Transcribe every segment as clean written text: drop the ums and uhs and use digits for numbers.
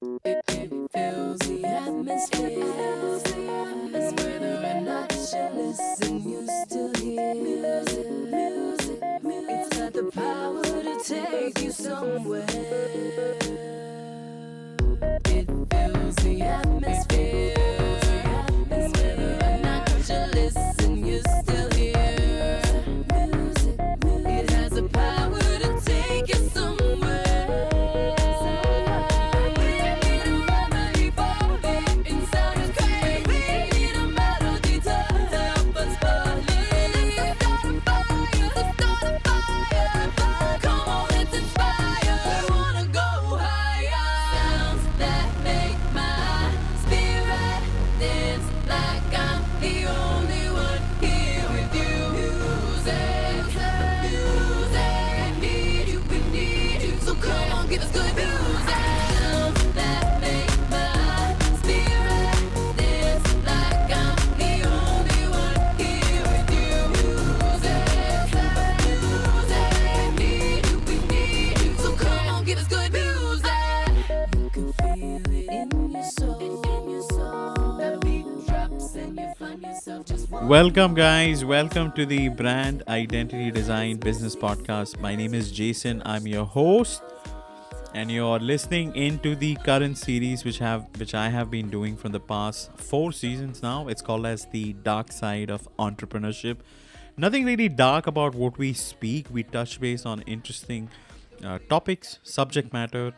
It fills the atmosphere. It's whether or not you listen, you still hear music. It's got the power to take you somewhere. It fills the atmosphere. It's whether or not you listen, you still hear music. It has the power to take you somewhere. Welcome, guys. Welcome to the Brand Identity Design Business Podcast. My name is Jason. I'm your host, and you're listening into the current series, which I have been doing from the past 4 seasons now. It's called as the Dark Side of Entrepreneurship. Nothing really dark about what we speak. We touch base on interesting topics, subject matter.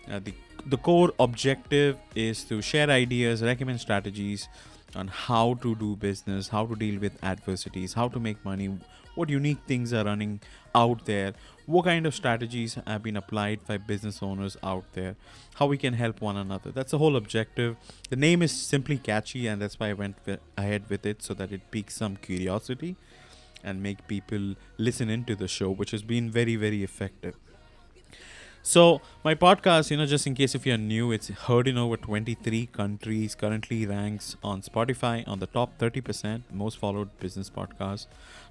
The core objective is to share ideas, recommend strategies on how to do business, how to deal with adversities, how to make money, what unique things are running out there, what kind of strategies have been applied by business owners out there, how we can help one another. That's the whole objective. The name is simply catchy, and that's why I went ahead with it, so that it piques some curiosity and make people listen into the show, which has been very, very effective. So my podcast, just in case if you're new, it's heard in over 23 countries, currently ranks on Spotify on the top 30% most followed business podcast.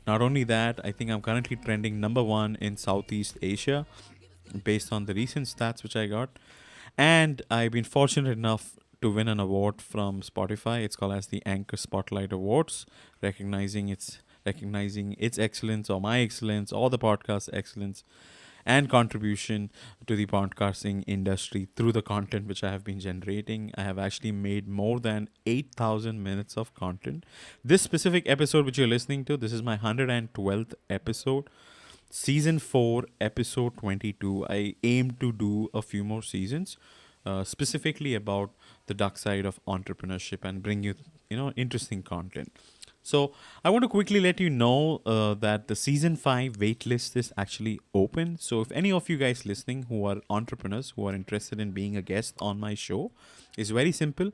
Not only that, I think I'm currently trending number 1 in Southeast Asia based on the recent stats which I got. And I've been fortunate enough to win an award from Spotify. It's called as the Anchor Spotlight Awards, recognizing its excellence, or my excellence, or the podcast excellence and contribution to the podcasting industry through the content which I have been generating. I have actually made more than 8,000 minutes of content. This specific episode which you're listening to, this is my 112th episode, season 4, episode 22. I aim to do a few more seasons, specifically about the dark side of entrepreneurship, and bring you, interesting content. So I want to quickly let you know that the season 5 waitlist is actually open. So if any of you guys listening who are entrepreneurs, who are interested in being a guest on my show, it's very simple.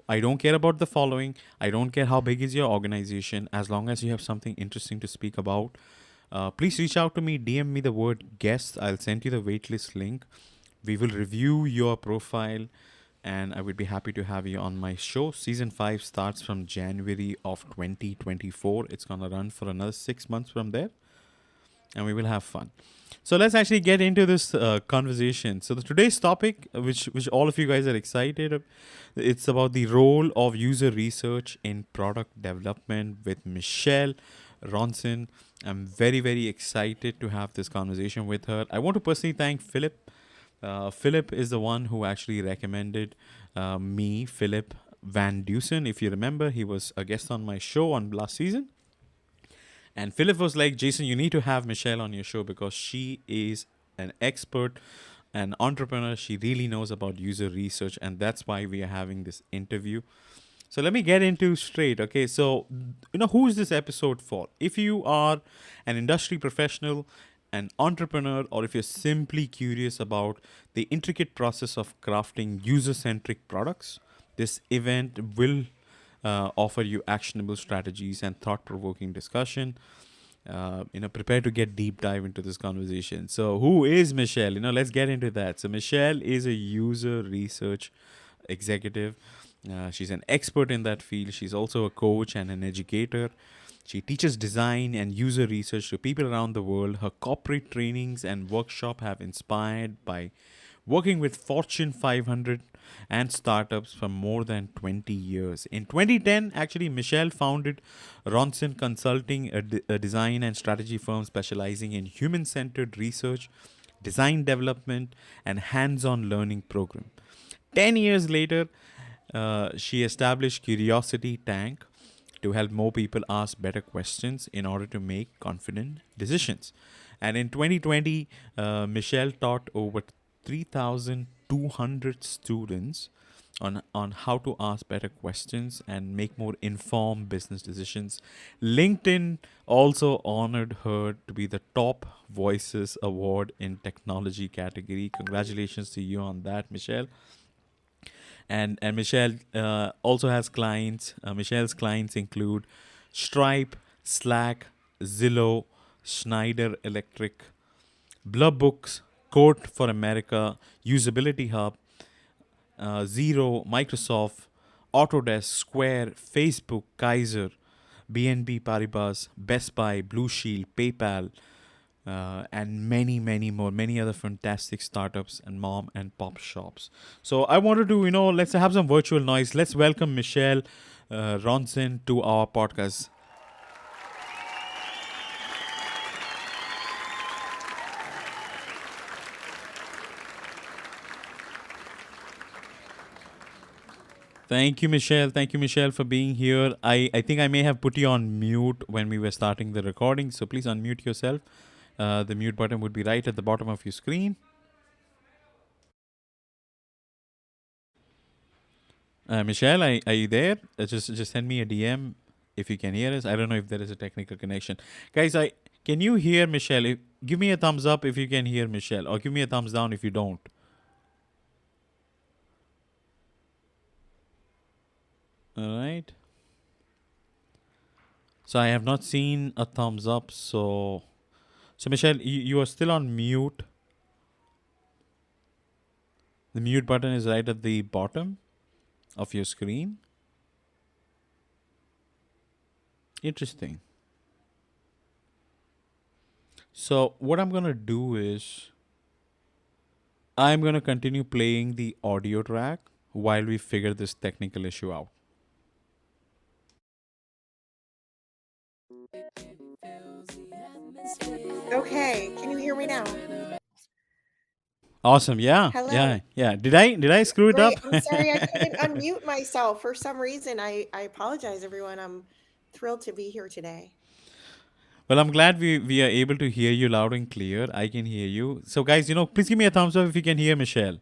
I don't care about the following. I don't care how big is your organization. As long as you have something interesting to speak about, please reach out to me. DM me the word guest. I'll send you the waitlist link. We will review your profile, and I would be happy to have you on my show. Season 5 starts from January of 2024. It's going to run for another 6 months from there, and we will have fun. So let's actually get into this conversation. So today's topic, which all of you guys are excited, it's about the role of user research in product development with Michele Ronsen. I'm very, very excited to have this conversation with her. I want to personally thank Philip. Philip is the one who actually recommended me, Philip Van Dusen. If you remember, he was a guest on my show on last season. And Philip was like, Jason, you need to have Michele on your show because she is an expert, an entrepreneur. She really knows about user research, and that's why we are having this interview. So let me get into straight. Okay, so, who is this episode for? If you are an industry professional, an entrepreneur, or if you're simply curious about the intricate process of crafting user-centric products, this event will offer you actionable strategies and thought-provoking discussion. Prepare to get deep dive into this conversation. So who is Michele? Let's get into that. So Michele is a user research executive. She's an expert in that field. She's also a coach and an educator. She teaches design and user research to people around the world. Her corporate trainings and workshop have inspired by working with Fortune 500 and startups for more than 20 years. In 2010, actually, Michele founded Ronsen Consulting, a design and strategy firm specializing in human centered research, design development, and hands on learning program. 10 years later, she established Curiosity Tank to help more people ask better questions in order to make confident decisions. And in 2020, Michele taught over 3,200 students on how to ask better questions and make more informed business decisions. LinkedIn also honored her to be the top voices award in technology category. Congratulations to you on that, Michele. And Michele also has clients. Michele's clients include Stripe, Slack, Zillow, Schneider Electric, Blur Books, Code for America, Usability Hub, Zero, Microsoft, Autodesk, Square, Facebook, Kaiser, BNB Paribas, Best Buy, Blue Shield, PayPal, and many, many more, many other fantastic startups and mom and pop shops. So I wanted to, let's have some virtual noise. Let's welcome Michele Ronsen to our podcast. Thank you, Michele. Thank you, Michele, for being here. I think I may have put you on mute when we were starting the recording, so please unmute yourself. The mute button would be right at the bottom of your screen. Michele, are you there? Just send me a DM if you can hear us. I don't know if there is a technical connection. Guys, can you hear Michele? Give me a thumbs up if you can hear Michele, or give me a thumbs down if you don't. All right. So I have not seen a thumbs up. So Michele, you are still on mute. The mute button is right at the bottom of your screen. Interesting. So what I'm gonna do is I'm gonna continue playing the audio track while we figure this technical issue out. Okay, can you hear me now? Awesome. Yeah. Hello. Yeah. Did I screw it Great. up? I'm sorry I couldn't unmute myself for some reason. I apologize, everyone. I'm thrilled to be here today. Well, I'm glad we are able to hear you loud and clear. I can hear you. So, guys, please give me a thumbs up if you can hear Michele.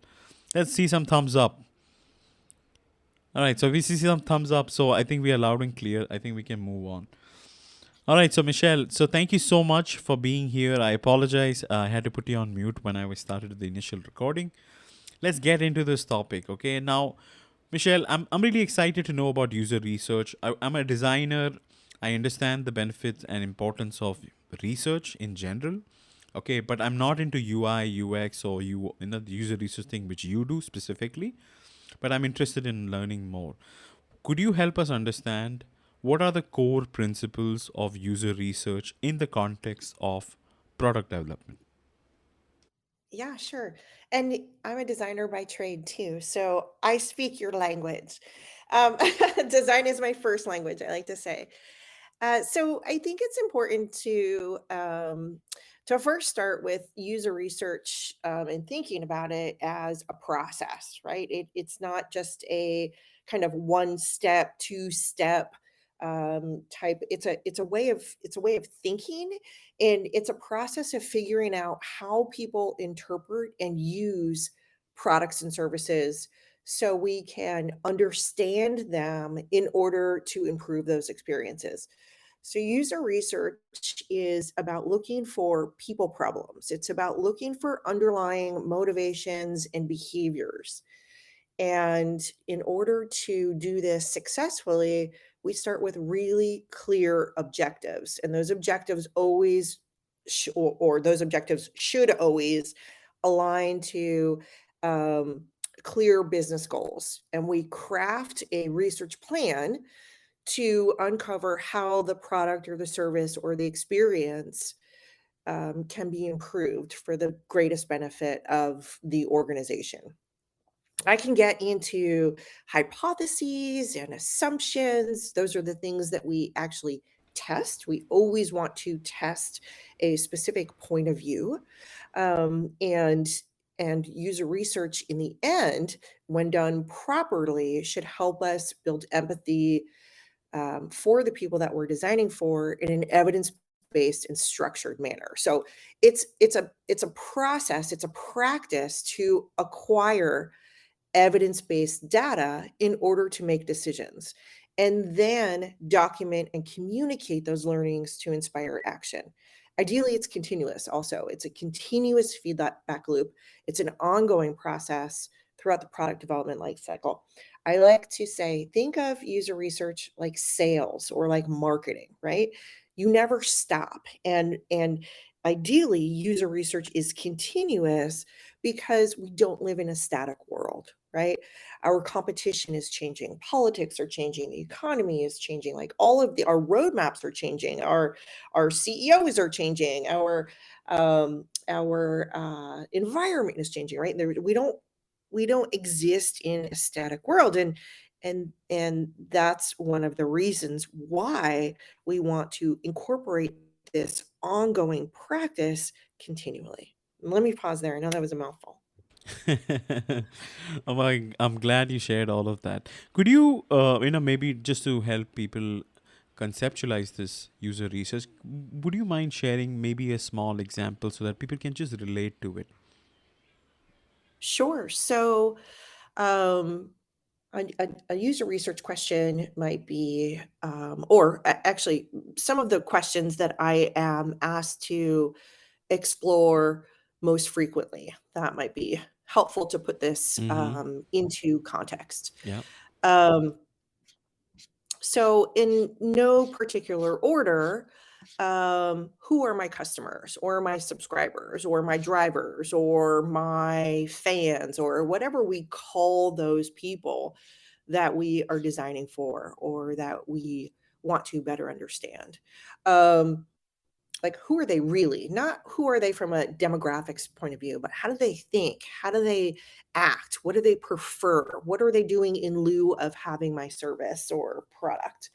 Let's see some thumbs up. All right. So, we see some thumbs up. So, I think we are loud and clear. I think we can move on. All right. So, Michele, so thank you so much for being here. I apologize. I had to put you on mute when I started the initial recording. Let's get into this topic. Okay. Now, Michele, I'm really excited to know about user research. I'm a designer. I understand the benefits and importance of research in general. Okay, but I'm not into UI, UX, or the user research thing which you do specifically. But I'm interested in learning more. Could you help us understand what are the core principles of user research in the context of product development? Yeah, sure. And I'm a designer by trade too, so I speak your language. Um, Design is my first language, I like to say. So I think it's important to first start with user research and thinking about it as a process, right? It's not just a kind of one step, two step type. It's a way of thinking, and it's a process of figuring out how people interpret and use products and services so we can understand them in order to improve those experiences. So, user research is about looking for people problems. It's about looking for underlying motivations and behaviors. And in order to do this successfully, we start with really clear objectives. And those objectives always, or those objectives should always align to um, clear business goals. And we craft a research plan to uncover how the product or the service or the experience can be improved for the greatest benefit of the organization. I can get into hypotheses and assumptions. Those are the things that we actually test. We always want to test a specific point of view. Um, and and user research in the end, when done properly, should help us build empathy for the people that we're designing for in an evidence-based and structured manner. So it's a process, it's a practice to acquire evidence-based data in order to make decisions, and then document and communicate those learnings to inspire action. Ideally, it's continuous also. It's a continuous feedback loop. It's an ongoing process throughout the product development life cycle. I like to say, think of user research like sales or like marketing, right? You never stop. And ideally, user research is continuous because we don't live in a static world, right? Our competition is changing, politics are changing, the economy is changing, like all of our roadmaps are changing, our CEOs are changing, our environment is changing, right? We don't exist in a static world, and that's one of the reasons why we want to incorporate this ongoing practice continually. Let me pause there. I know that was a mouthful. I'm glad you shared all of that. Could you, maybe just to help people conceptualize this user research, would you mind sharing maybe a small example so that people can just relate to it? Sure. So, um, a user research question might be, or actually, some of the questions that I am asked to explore most frequently. That might be helpful to put this Mm-hmm. into context. Yeah. Um, so, in no particular order, who are my customers or my subscribers or my drivers or my fans or whatever we call those people that we are designing for or that we want to better understand? Um, like, who are they really? Not who are they from a demographics point of view, but how do they think? How do they act? What do they prefer? What are they doing in lieu of having my service or product?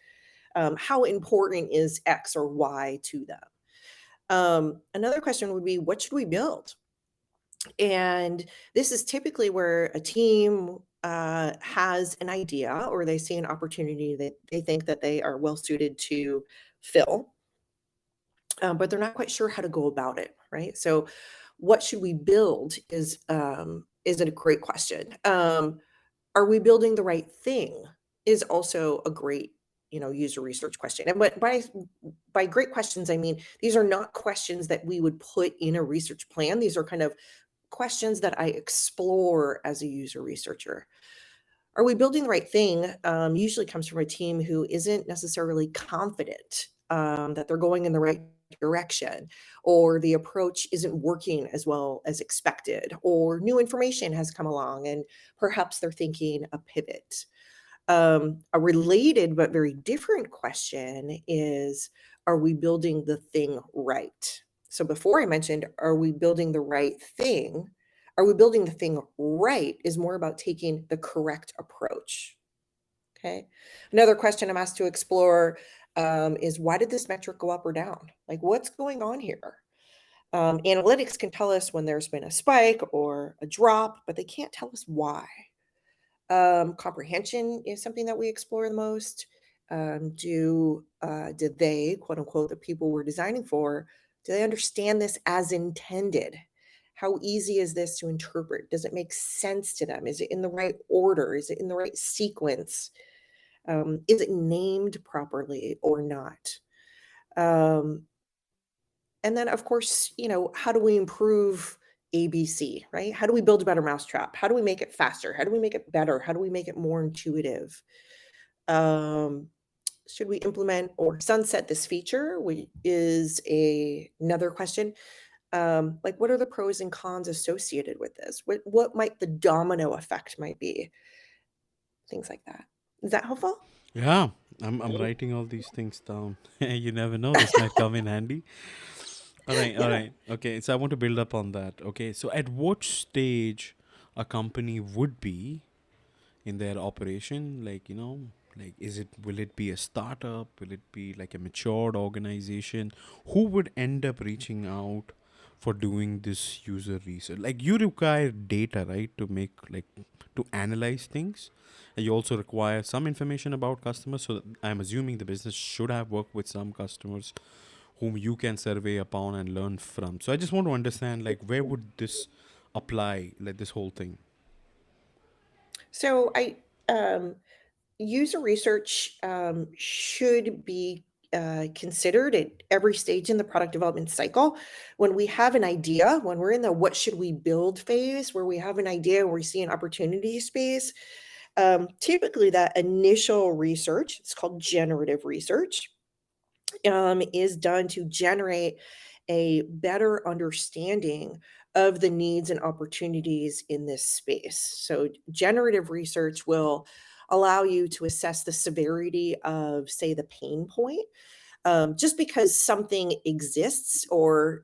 How important is X or Y to them? Another question would be, what should we build? And this is typically where a team has an idea or they see an opportunity that they think that they are well suited to fill, but they're not quite sure how to go about it, right? So, what should we build is a great question. Are we building the right thing? Is also a great user research question. And by great questions, I mean these are not questions that we would put in a research plan. These are kind of questions that I explore as a user researcher. Are we building the right thing? Usually comes from a team who isn't necessarily confident that they're going in the right direction, or the approach isn't working as well as expected, or new information has come along and perhaps they're thinking a pivot. A related but very different question is, are we building the thing right? So before I mentioned, are we building the right thing? Are we building the thing right is more about taking the correct approach. Okay. Another question I'm asked to explore is, why did this metric go up or down? Like, what's going on here? Analytics can tell us when there's been a spike or a drop, but they can't tell us why. Comprehension is something that we explore the most. Did they, quote unquote, the people we're designing for, do they understand this as intended? How easy is this to interpret? Does it make sense to them? Is it in the right order? Is it in the right sequence? Is it named properly or not? Um, and then, of course, how do we improve ABC, right? How do we build a better mousetrap? How do we make it faster? How do we make it better? How do we make it more intuitive? Um, should we implement or sunset this feature? Is another question. Like, what are the pros and cons associated with this? What might the domino effect might be? Things like that. Is that helpful? Yeah, I'm writing all these things down. You never know, this might come in handy. All right, all Yeah. right. Okay, so I want to build up on that. Okay, so at what stage a company would be in their operation? Like, like is it will it be a startup? Will it be like a matured organization? Who would end up reaching out for doing this user research? Like you require data, right, to make like to analyze things. And you also require some information about customers. So I'm assuming the business should have worked with some customers whom you can survey upon and learn from. So I just want to understand like where would this apply, like this whole thing? So um, user research should be considered at every stage in the product development cycle. When we have an idea, when we're in the what should we build phase, where we have an idea, where we see an opportunity space, typically that initial research, it's called generative research, is done to generate a better understanding of the needs and opportunities in this space. So, generative research will allow you to assess the severity of, say, the pain point. Just because something exists or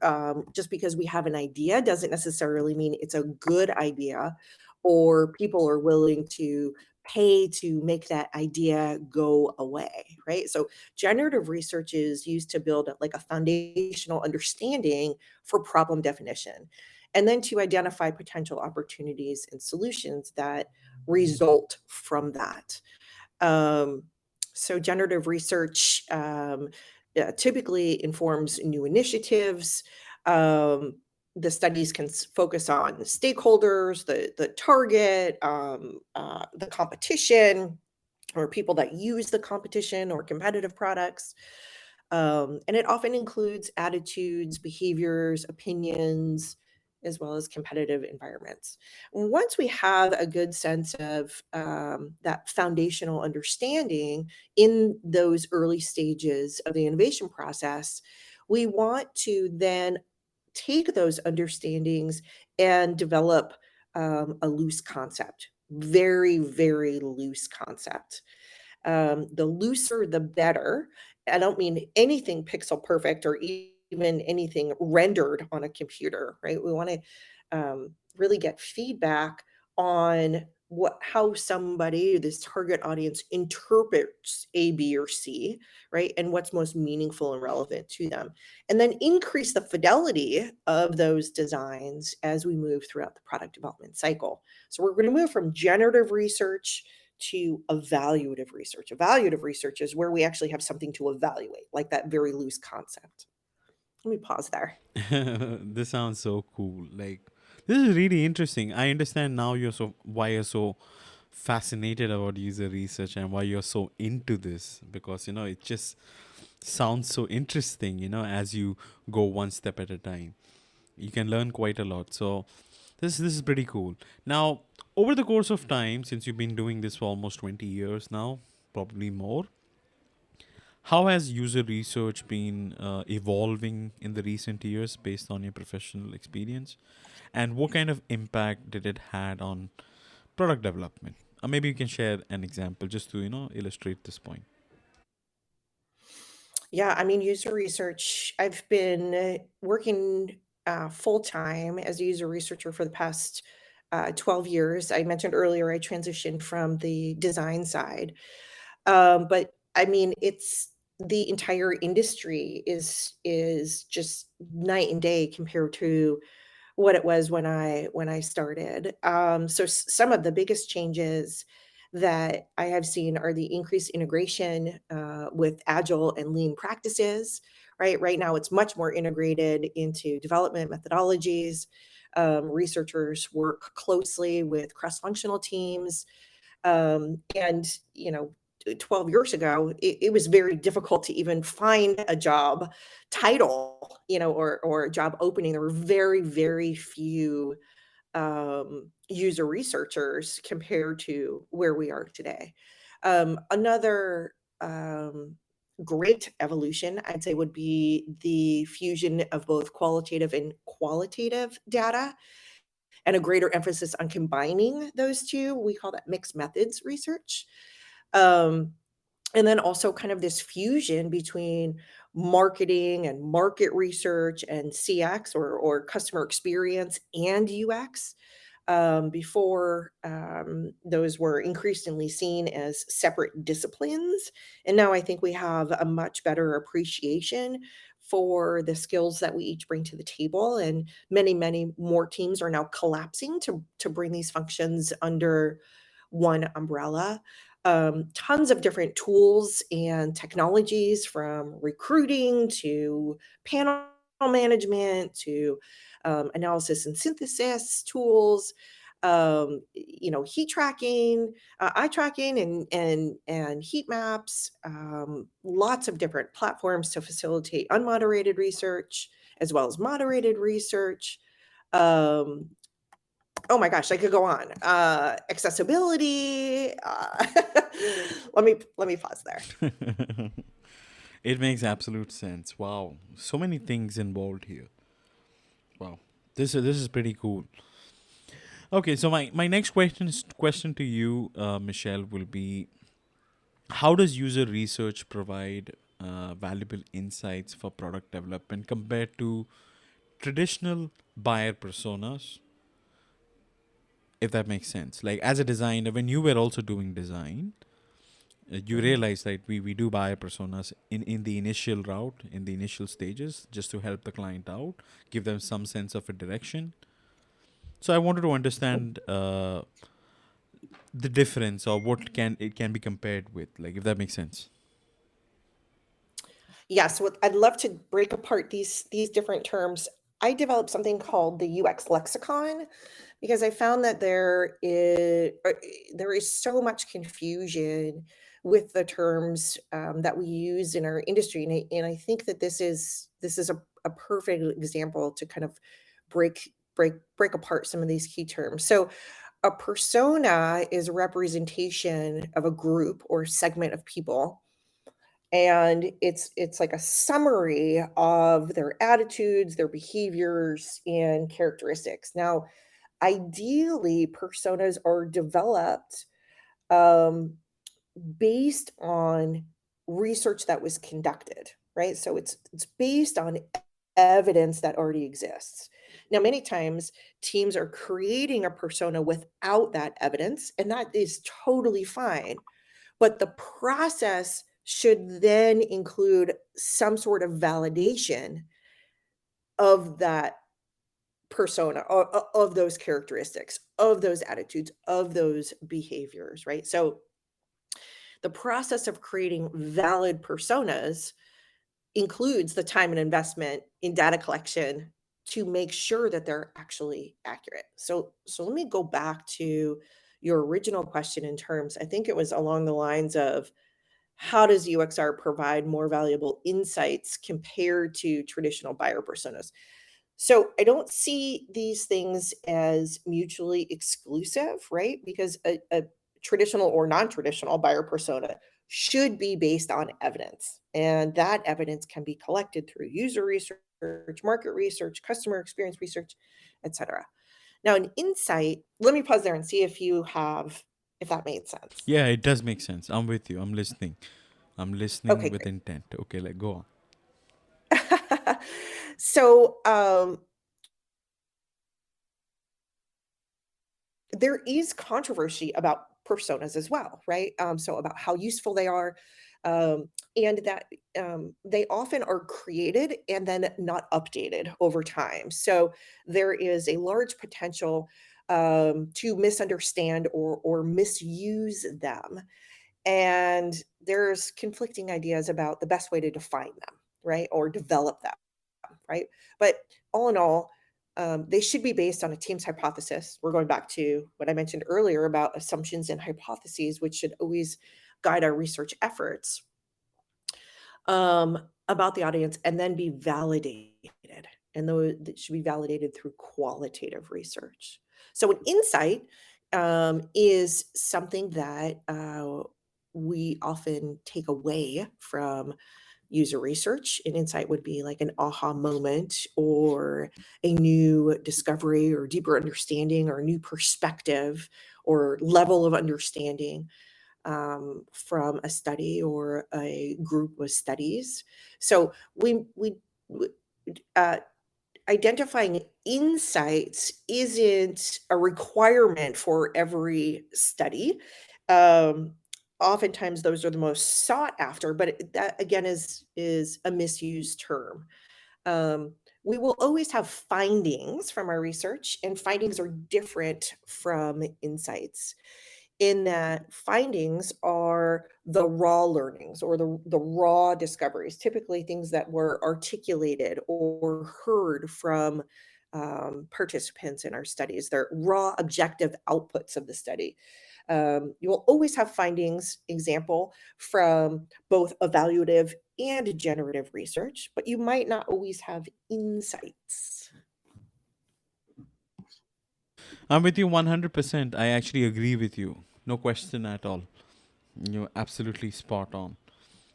just because we have an idea doesn't necessarily mean it's a good idea or people are willing to pay to make that idea go away, right? So generative research is used to build like a foundational understanding for problem definition and then to identify potential opportunities and solutions that result from that. Um, so generative research typically informs new initiatives. Um, the studies can focus on the stakeholders, the target, the competition, or people that use the competition or competitive products. And it often includes attitudes, behaviors, opinions, as well as competitive environments. Once we have a good sense of that foundational understanding in those early stages of the innovation process, we want to then take those understandings and develop a loose concept, very, very loose concept. The looser, the better. I don't mean anything pixel perfect or even anything rendered on a computer, right? We want to really get feedback on how somebody, this target audience, interprets A, B, or C, right? And what's most meaningful and relevant to them. And then increase the fidelity of those designs as we move throughout the product development cycle. So we're going to move from generative research to evaluative research. Evaluative research is where we actually have something to evaluate, like that very loose concept. Let me pause there. This sounds so cool. Like this is really interesting. I understand now why you're so fascinated about user research and why you're so into this, because it just sounds so interesting, as you go one step at a time. You can learn quite a lot. So this is pretty cool. Now, over the course of time, since you've been doing this for almost 20 years now, probably more, how has user research been evolving in the recent years based on your professional experience? And what kind of impact did it had on product development? Maybe you can share an example just to, illustrate this point. Yeah, I mean, user research, I've been working full time as a user researcher for the past 12 years. I mentioned earlier I transitioned from the design side. But I mean, it's the entire industry is just night and day compared to what it was when I started. So some of the biggest changes that I have seen are the increased integration with agile and lean practices. Right now, it's much more integrated into development methodologies. Researchers work closely with cross-functional teams and 12 years ago, it was very difficult to even find a job title, or a job opening. There were very, very few user researchers compared to where we are today. Another great evolution, I'd say, would be the fusion of both qualitative and qualitative data and a greater emphasis on combining those two. We call that mixed methods research. Um, and then also kind of this fusion between marketing and market research and CX or customer experience and UX. Before, those were increasingly seen as separate disciplines. And now I think we have a much better appreciation for the skills that we each bring to the table. And many, many more teams are now collapsing to bring these functions under one umbrella. Tons of different tools and technologies, from recruiting to panel management to analysis and synthesis tools, heat tracking, eye tracking, and heat maps. Lots of different platforms to facilitate unmoderated research as well as moderated research. Um, oh my gosh, I could go on. Accessibility. Let me pause there. It makes absolute sense. Wow, so many things involved here. Wow, this is pretty cool. Okay, so my next question to you, Michelle, will be: how does user research provide valuable insights for product development compared to traditional buyer personas? If that makes sense. Like, as a designer, when you were also doing design, you Mhm. realize that we do buyer personas in the initial route, in the initial stages, just to help the client out, give them some sense of a direction. So I wanted to understand the difference, or what can it can be compared with, like, if that makes sense. Yes, what I'd love to break apart these different terms. I developed something called the UX lexicon because I found that there is so much confusion with the terms that we use in our industry, and I think that this is a perfect example to kind of break apart some of these key terms. So, a persona is a representation of a group or segment of people, and it's like a summary of their attitudes, their behaviors, and characteristics. Now, ideally, personas are developed um, based on research that was conducted, right? So it's based on evidence that already exists. Now, many times teams are creating a persona without that evidence, and that is totally fine. But the process should then include some sort of validation of that persona, of those characteristics, of those attitudes, of those behaviors, right? So the process of creating valid personas includes the time and investment in data collection to make sure that they're actually accurate. So let me go back to your original question in terms, I think it was along the lines of, how does UXR provide more valuable insights compared to traditional buyer personas? So I don't see these things as mutually exclusive, right? Because a traditional or non-traditional buyer persona should be based on evidence. And that evidence can be collected through user research, market research, customer experience research, etc. Now, an insight, let me pause there and see if that made sense. Yeah, it does make sense. I'm with you. I'm listening Okay, with intent. Okay, like, go on. great. So, there is controversy about personas as well, right? So about how useful they are, um, and that they often are created and then not updated over time. So there is a large potential to misunderstand or misuse them, and there's conflicting ideas about the best way to define them, right, or develop them, right? But all in all, they should be based on a team's hypothesis. We're going back to what I mentioned earlier about assumptions and hypotheses, which should always guide our research efforts about the audience, and then be validated. And those that should be validated through qualitative research. So, an insight is something that we often take away from user research. An insight would be like an aha moment, or a new discovery, or deeper understanding, or a new perspective, or level of understanding. from a study or a group of studies. So we uh, identifying insights isn't a requirement for every study. Um, Oftentimes, those are the most sought after, but that again is a misused term. Um, we will always have findings from our research, and findings are different from insights in that findings are the raw learnings or the raw discoveries, typically things that were articulated or heard from participants in our studies. They're raw objective outputs of the study. You will always have findings, example, from both evaluative and generative research, but you might not always have insights. I'm with you 100%. I actually agree with you. No question at all. You're absolutely spot on.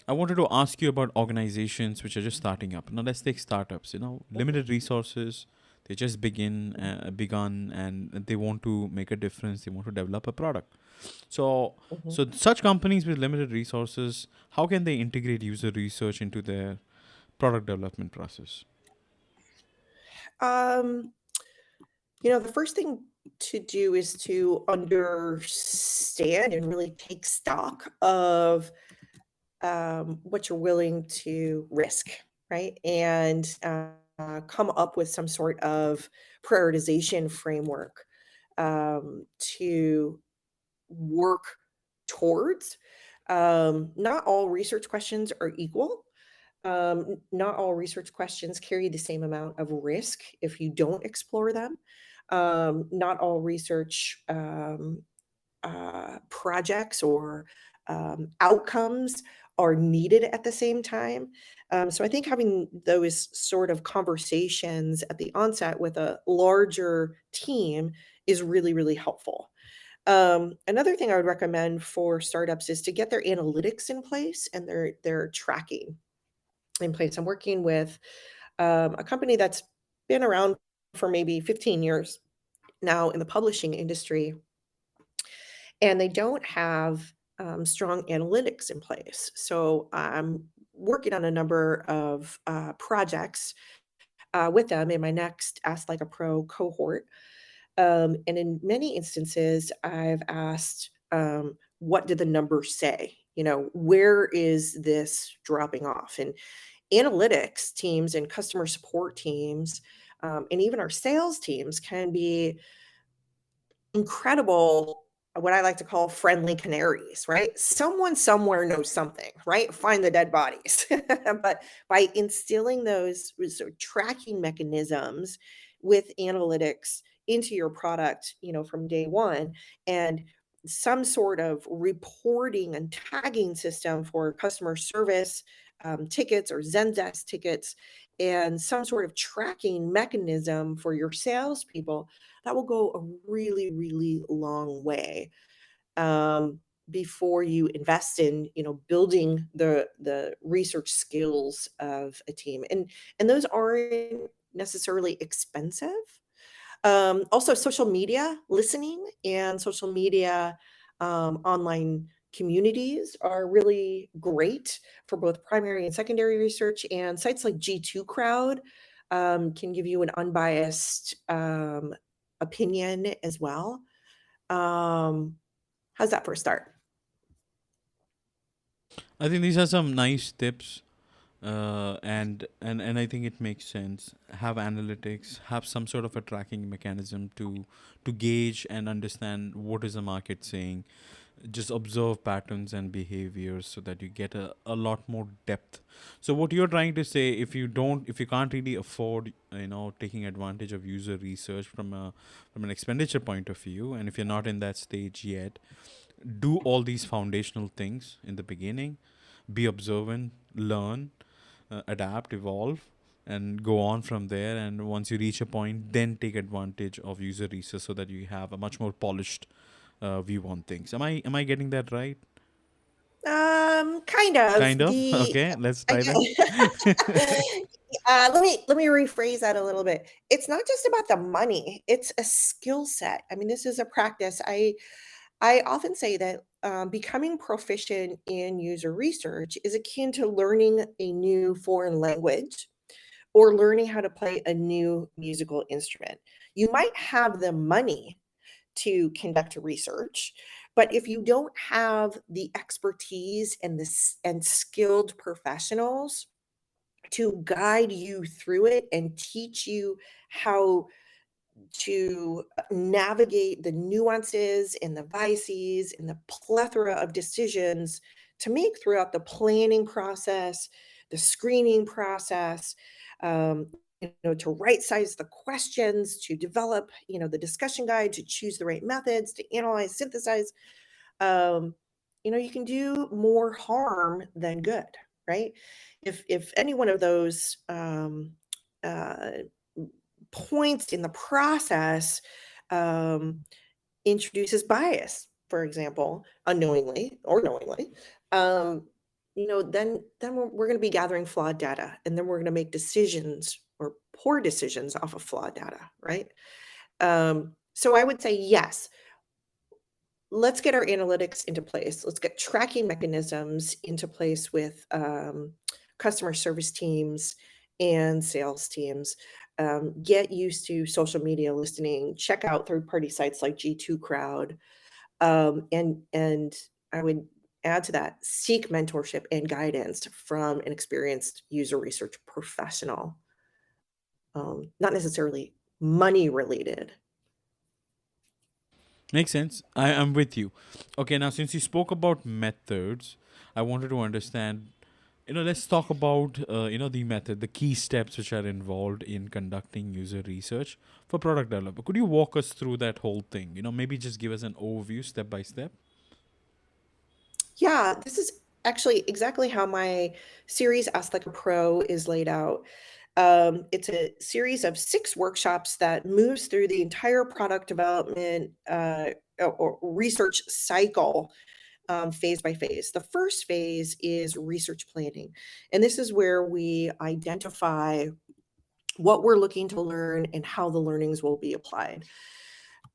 I wanted to ask you about organizations which are just starting up. Now let's take startups. Limited resources. They just begun, and they want to make a difference. They want to develop a product. So, Mhm. so such companies with limited resources, how can they integrate user research into their product development process? Um, the first thing to do is to understand and really take stock of what you're willing to risk, right? And come up with some sort of prioritization framework to work towards. Not all research questions are equal. Not all research questions carry the same amount of risk if you don't explore them. Not all research projects or outcomes are needed at the same time. So I think having those sort of conversations at the onset with a larger team is really, really helpful. Another thing I would recommend for startups is to get their analytics in place and their tracking in place. I'm working with a company that's been around for maybe 15 years now in the publishing industry, and they don't have strong analytics in place. So I'm working on a number of projects with them in my next Ask Like a Pro cohort. And in many instances, I've asked, what did the numbers say? Where is this dropping off? And analytics teams and customer support teams, and even our sales teams can be incredible, what I like to call friendly canaries, right? Someone somewhere knows something, right? Find the dead bodies. But by instilling those sort of tracking mechanisms with analytics into your product, from day one, and some sort of reporting and tagging system for customer service tickets or Zendesk tickets, and some sort of tracking mechanism for your salespeople, that will go a really, really long way before you invest in, building the research skills of a team. And those aren't necessarily expensive. Also, social media listening and social media online communities are really great for both primary and secondary research. And sites like G2 Crowd can give you an unbiased opinion as well. Um, how's that for a start? I think these are some nice tips, and I think it makes sense. Have analytics, have some sort of a tracking mechanism to gauge and understand what is the market saying. Just observe patterns and behaviors so that you get a lot more depth. So what you're trying to say, if you can't really afford, taking advantage of user research from an expenditure point of view, and if you're not in that stage yet, do all these foundational things in the beginning. Be observant, learn, adapt, evolve, and go on from there. And once you reach a point, then take advantage of user research so that you have a much more polished view on things. Am I getting that right? Kind of. Kind of. The Okay, let's I try that. let me rephrase that a little bit. It's not just about the money; it's a skill set. I mean, this is a practice. I often say that becoming proficient in user research is akin to learning a new foreign language or learning how to play a new musical instrument. You might have the money to conduct research, but if you don't have the expertise and and skilled professionals to guide you through it and teach you how to navigate the nuances and the biases and the plethora of decisions to make throughout the planning process, the screening process, to right size the questions, to develop, the discussion guide, to choose the right methods, to analyze, synthesize, um, you can do more harm than good, right? If any one of those uh, points in the process um, introduces bias, for example, unknowingly or knowingly, um, then we're going to be gathering flawed data, and then we're going to make decisions or poor decisions off of flawed data, right? So I would say yes, let's get our analytics into place. Let's get tracking mechanisms into place with customer service teams and sales teams. Get used to social media listening. Check out third-party sites like G2 Crowd, and I would add to that: seek mentorship and guidance from an experienced user research professional, not necessarily money related. Makes sense. I am with you. Okay, now since you spoke about methods, I wanted to understand. Let's talk about the method, the key steps which are involved in conducting user research for product developer. Could you walk us through that whole thing? Maybe just give us an overview step by step. Yeah, this is actually exactly how my series Ask Like a Pro is laid out. It's a series of 6 workshops that moves through the entire product development or research cycle, phase by phase. The first phase is research planning, and this is where we identify what we're looking to learn and how the learnings will be applied.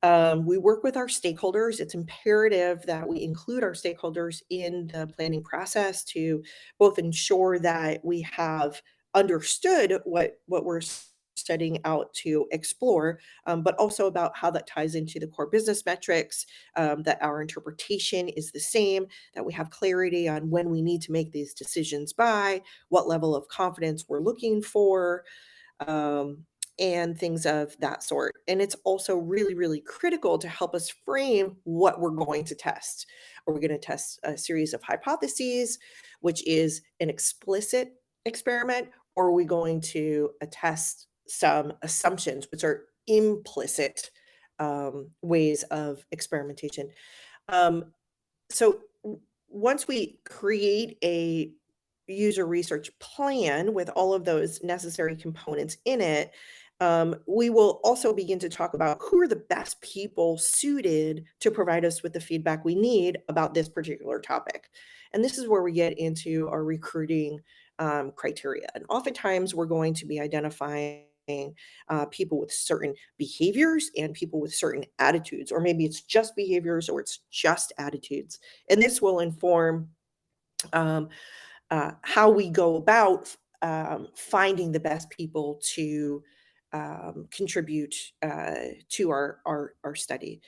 We work with our stakeholders. It's imperative that we include our stakeholders in the planning process to both ensure that we have understood what we're setting out to explore, but also about how that ties into the core business metrics, that our interpretation is the same, that we have clarity on when we need to make these decisions by, what level of confidence we're looking for, um, and things of that sort. And it's also really, really critical to help us frame what we're going to test. Are we going to test a series of hypotheses, which is an explicit experiment, or are we going to test some assumptions, which are implicit ways of experimentation? Um, so once we create a user research plan with all of those necessary components in it, we will also begin to talk about who are the best people suited to provide us with the feedback we need about this particular topic. And this is where we get into our recruiting criteria. And oftentimes we're going to be identifying people with certain behaviors and people with certain attitudes, or maybe it's just behaviors or it's just attitudes. And this will inform um, how we go about finding the best people to contribute to our study.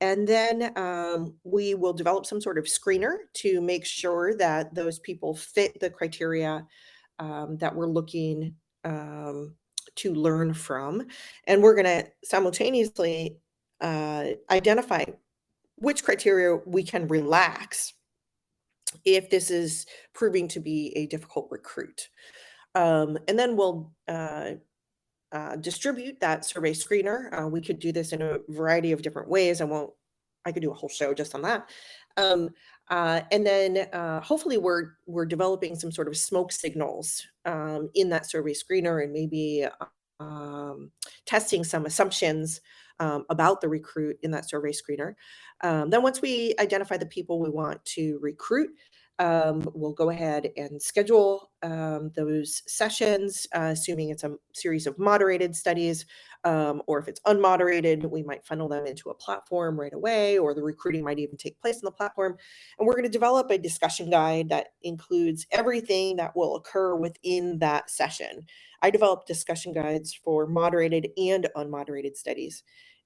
And then we will develop some sort of screener to make sure that those people fit the criteria that we're looking to learn from. And we're going to simultaneously identify which criteria we can relax if this is proving to be a difficult recruit. And then we'll distribute that survey screener. We could do this in a variety of different ways. I could do a whole show just on that. Um, and then hopefully we're developing some sort of smoke signals in that survey screener, and maybe testing some assumptions about the recruit in that survey screener. Then once we identify the people we want to recruit, We'll go ahead and schedule those sessions, assuming it's a series of moderated studies, or if it's unmoderated, we might funnel them into a platform right away, or the recruiting might even take place on the platform. And we're going to develop a discussion guide that includes everything that will occur within that session. I develop discussion guides for moderated and unmoderated studies.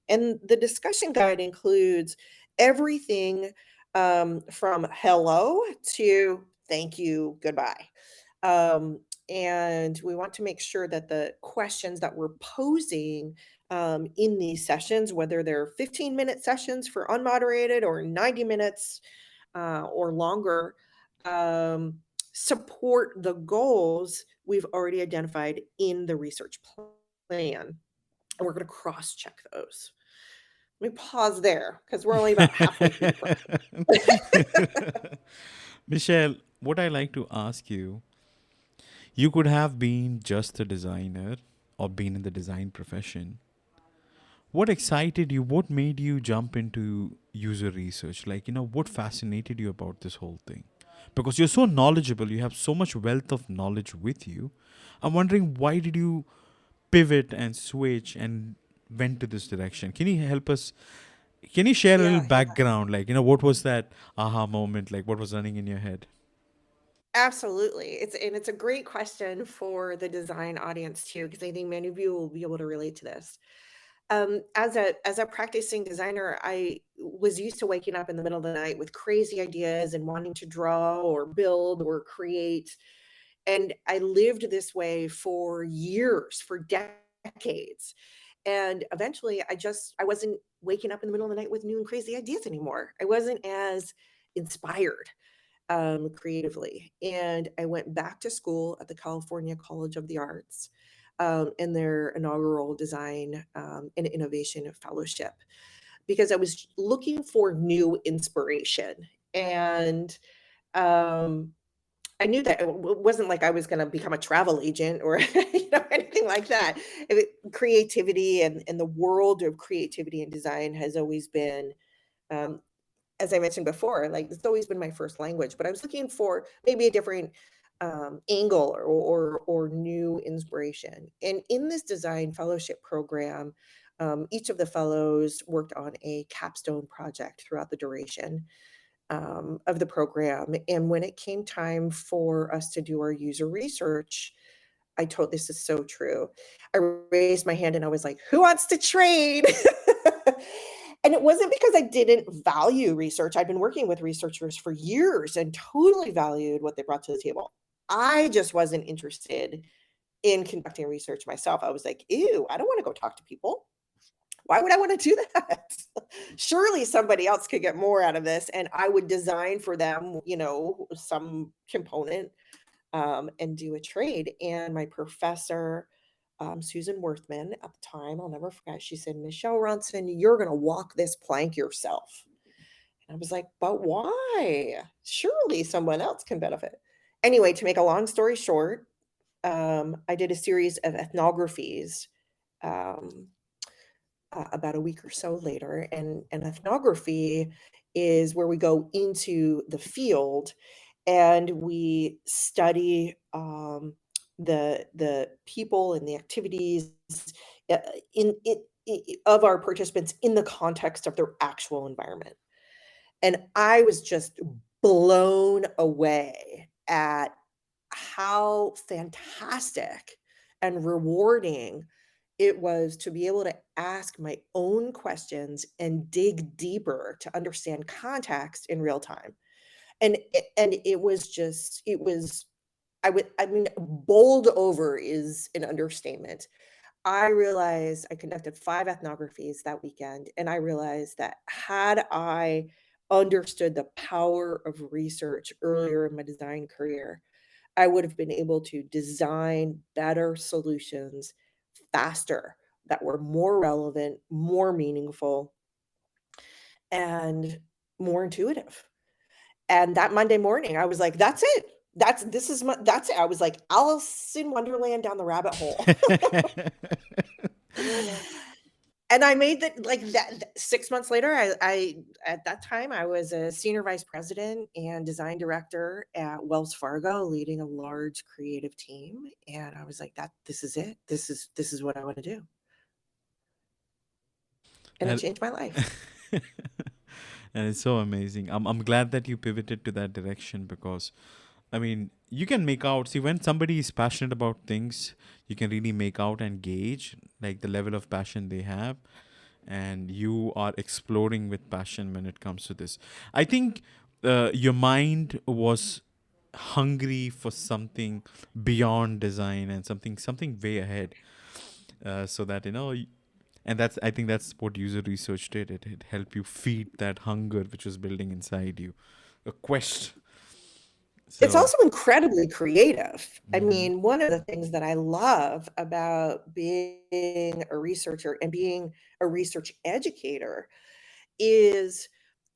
And the discussion guide includes everything from hello to thank you, goodbye. And we want to make sure that the questions that we're posing in these sessions, whether they're 15-minute sessions for unmoderated or 90 minutes or longer, support the goals we've already identified in the research plan. And we're going to cross check those. Let me pause there because we're only about halfway through the program. Michelle, what I like to ask you, you could have been just a designer or been in the design profession. What excited you? What made you jump into user research? Like, what fascinated you about this whole thing? Because you're so knowledgeable, you have so much wealth of knowledge with you. I'm wondering, why did you pivot and switch and went to this direction? Can you help us? Can you share a little Yeah, background? Like, what was that aha moment? Like, what was running in your head? absolutely. It's a great question for the design audience too, because I think many of you will be able to relate to this. As a practicing designer, I was used to waking up in the middle of the night with crazy ideas and wanting to draw or build or create. And I lived this way for years, for decades. And eventually I wasn't waking up in the middle of the night with new and crazy ideas anymore. I wasn't as inspired creatively. And I went back to school at the California College of the Arts in their inaugural design and innovation fellowship because I was looking for new inspiration. And um, I knew that it wasn't like I was going to become a travel agent or anything like that. Creativity and the world of creativity and design has always been, um, as I mentioned before, like it's always been my first language. But I was looking for maybe a different angle or new inspiration. And in this design fellowship program, each of the fellows worked on a capstone project throughout the duration of the program. And when it came time for us to do our user research, this is so true. I raised my hand and I was like, who wants to trade? And it wasn't because I didn't value research. I'd been working with researchers for years and totally valued what they brought to the table. I just wasn't interested in conducting research myself. I was like, ew, I don't want to go talk to people. Why would I want to do that? Surely somebody else could get more out of this. And I would design for them, some component and do a trade. And my professor, Susan Worthman at the time, I'll never forget, she said, Michelle Ronsen, you're going to walk this plank yourself. And I was like, but why? Surely someone else can benefit. Anyway, to make a long story short, I did a series of ethnographies um, about a week or so later. And ethnography is where we go into the field and we study the people and the activities uh, of our participants in the context of their actual environment. And I was just blown away at how fantastic and rewarding it was to be able to ask my own questions and dig deeper to understand context in real time. And it was just, I mean, bowled over is an understatement. I realized I conducted 5 ethnographies that weekend, and I realized that had I understood the power of research earlier in my design career, I would have been able to design better solutions faster that were more relevant, more meaningful, and more intuitive. And that Monday morning, I was like, that's it. That's it. I was like Alice in Wonderland down the rabbit hole. And I made that like that 6 months later. I at that time I was a senior vice president and design director at Wells Fargo, leading a large creative team. And I was like, that this is it. This is what I want to do. And it And changed my life. and it's so amazing. I'm glad that you pivoted to that direction because I mean, you can make out, see, when somebody is passionate about things, you can really make out and gauge like the level of passion they have. And you are exploring with passion when it comes to this. I think your mind was hungry for something beyond design and something way ahead. So that and that's I think that's what user research did. It helped you feed that hunger which was building inside you, a quest. It's So. also incredibly creative. I Mhm. mean, one of the things that I love about being a researcher and being a research educator is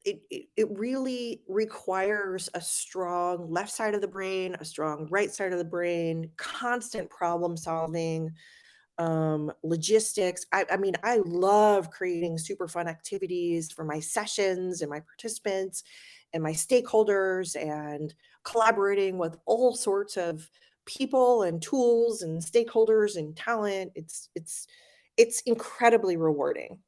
it really requires a strong left side of the brain, a strong right side of the brain, constant problem solving, logistics. I mean, I love creating super fun activities for my sessions and my participants and my stakeholders and collaborating with all sorts of people and tools and stakeholders and talent. It's incredibly rewarding.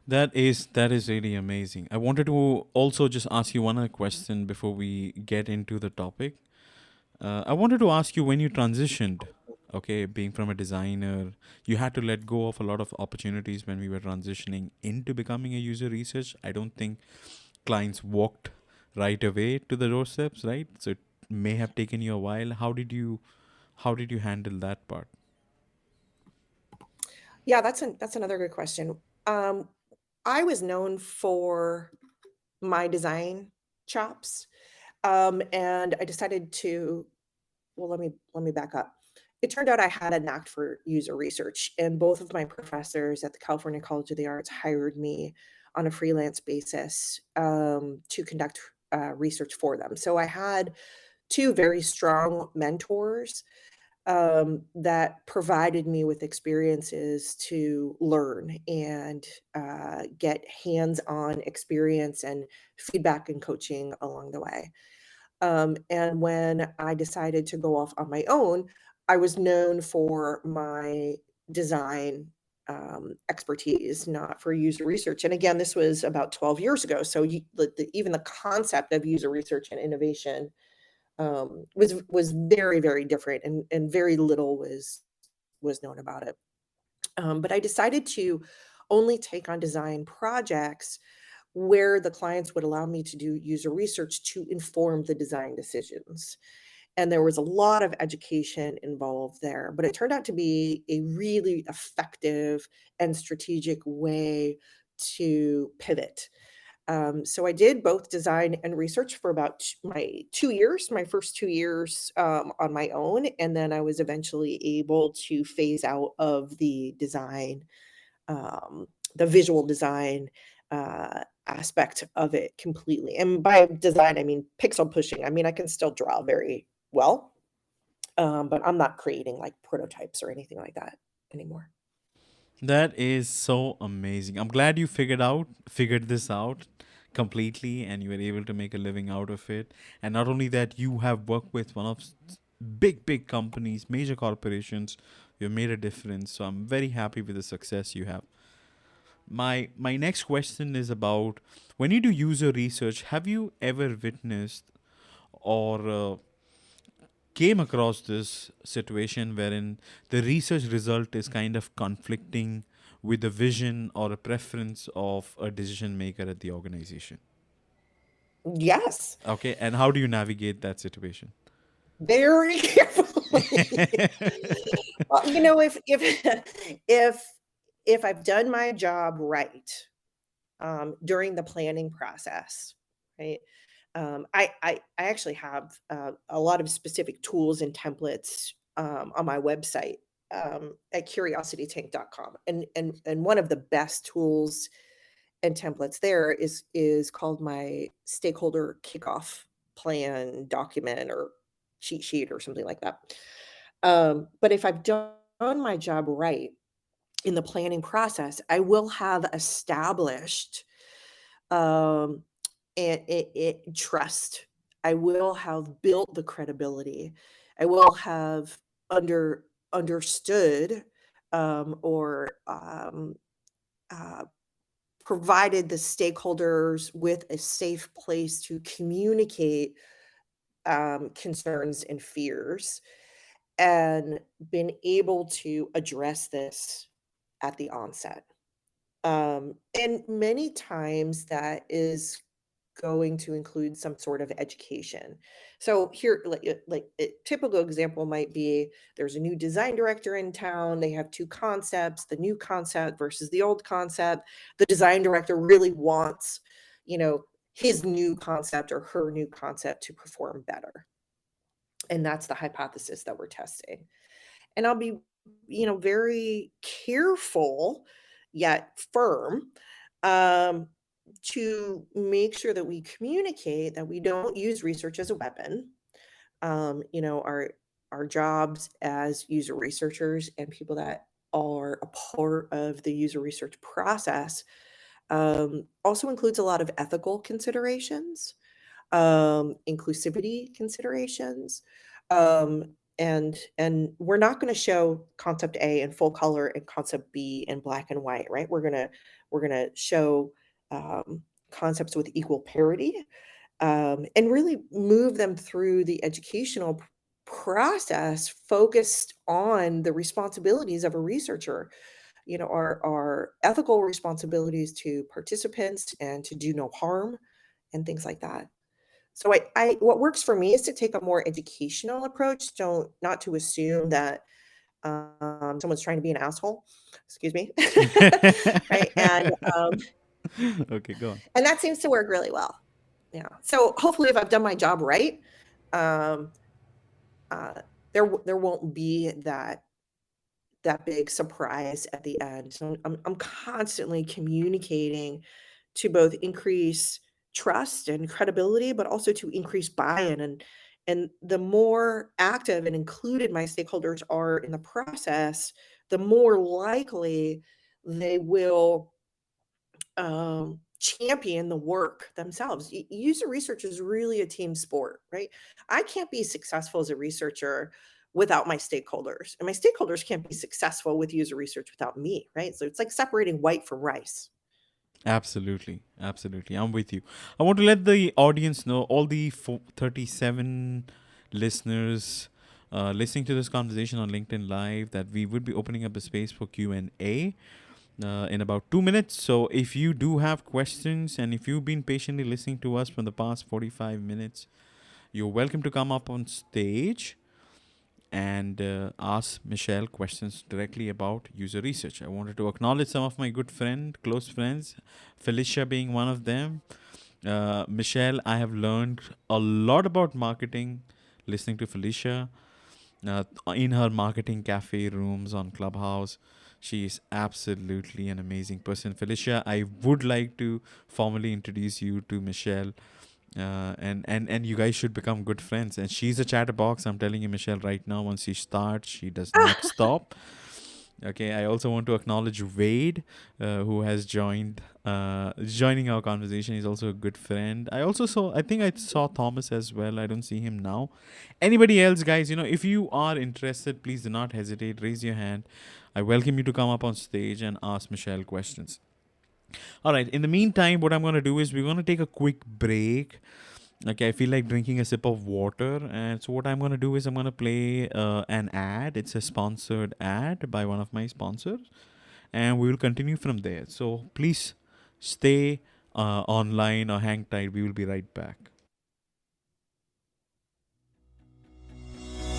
That is really amazing. I wanted to also just ask you one other question before we get into the topic. I wanted to ask you when you transitioned, okay, being from a designer, you had to let go of a lot of opportunities when we were transitioning into becoming a user research. I don't think clients walked right away to the doorsteps, right? So it may have taken you a while. How did you handle that part? Yeah, that's another good question. Um, I was known for my design chops, and I decided to well, let me back up. It turned out I had a knack for user research, and both of my professors at the California College of the Arts hired me on a freelance basis to conduct research for them. So I had two very strong mentors that provided me with experiences to learn and get hands-on experience and feedback and coaching along the way. And when I decided to go off on my own, I was known for my design expertise, not for user research. And again, this was about 12 years ago. So even the concept of user research and innovation was very, very different, and very little was known about it. But I decided to only take on design projects where the clients would allow me to do user research to inform the design decisions. And there was a lot of education involved there, but it turned out to be a really effective and strategic way to pivot. So I did both design and research for about my 2 years, my first 2 years on my own. And then I was eventually able to phase out of um, the visual design aspect of it completely. And by design, I mean pixel pushing. I mean, I can still draw very well, but I'm not creating like prototypes or anything like that anymore. That is so amazing. I'm glad you figured this out completely and you were able to make a living out of it. And not only that, you have worked with one of big companies, major corporations. You've made a difference. So I'm very happy with the success you have. My next question is about when you do user research, have you ever witnessed or came across this situation wherein the research result is kind of conflicting with the vision or a preference of a decision maker at the organization? Yes, Okay, and how do you navigate that situation? very carefully. Well, if if I've done my job right during the planning process, right? I actually have a lot of specific tools and templates on my website at curiositytank.com, and one of the best tools and templates there is called my stakeholder kickoff plan document or cheat sheet or something like that. But if I've done my job right, in the planning process, I will have established trust. I will have built the credibility. I will have understood or uh, provided the stakeholders with a safe place to communicate concerns and fears, and been able to address this at the onset. And many times that is going to include some sort of education. So here, like a typical example might be there's a new design director in town. They have two concepts, the new concept versus the old concept. The design director really wants, his new concept or her new concept to perform better. And that's the hypothesis that we're testing. And I'll be, very careful yet firm to make sure that we communicate that we don't use research as a weapon. Our jobs as user researchers and people that are a part of the user research process also includes a lot of ethical considerations, inclusivity considerations, and we're not going to show concept A in full color and concept B in black and white, right? We're gonna show concepts with equal parity, and really move them through the educational process focused on the responsibilities of a researcher. Our ethical responsibilities to participants and to do no harm and things like that. So I what works for me is to take a more educational approach. Not to assume that someone's trying to be an asshole. Excuse me, right? Okay, go on. And that seems to work really well. Yeah. So hopefully, if I've done my job right, um, there won't be that big surprise at the end. So I'm constantly communicating to both increase trust and credibility, but also to increase buy-in. And the more active and included my stakeholders are in the process, the more likely they will champion the work themselves. User research is really a team sport, right? I can't be successful as a researcher without my stakeholders, and my stakeholders can't be successful with user research without me, right? So it's like separating white from rice. Absolutely. Absolutely. I'm with you. I want to let the audience know, all the 37 listeners listening to this conversation on LinkedIn Live, that we would be opening up a space for Q&A in about 2 minutes. So if you do have questions, and if you've been patiently listening to us from the past 45 minutes, you're welcome to come up on stage and ask Michele questions directly about user research. I wanted to acknowledge some of my close friends, Felecia being one of them. Michele, I have learned a lot about marketing listening to Felecia in her marketing cafe rooms on Clubhouse. She is absolutely an amazing person. Felecia, I would like to formally introduce you to Michele. And you guys should become good friends. And she's a chatterbox. I'm telling you, Michele, right now, once she starts, she does not stop. Okay, I also want to acknowledge Wade, who has joining our conversation. He's also a good friend. I think I saw Thomas as well. I don't see him now. Anybody else, guys, if you are interested, please do not hesitate. Raise your hand. I welcome you to come up on stage and ask Michele questions. All right. In the meantime, what I'm going to do is we're going to take a quick break. Okay, I feel like drinking a sip of water. And so what I'm going to do is I'm going to play an ad. It's a sponsored ad by one of my sponsors. And we will continue from there. So please stay online or hang tight. We will be right back.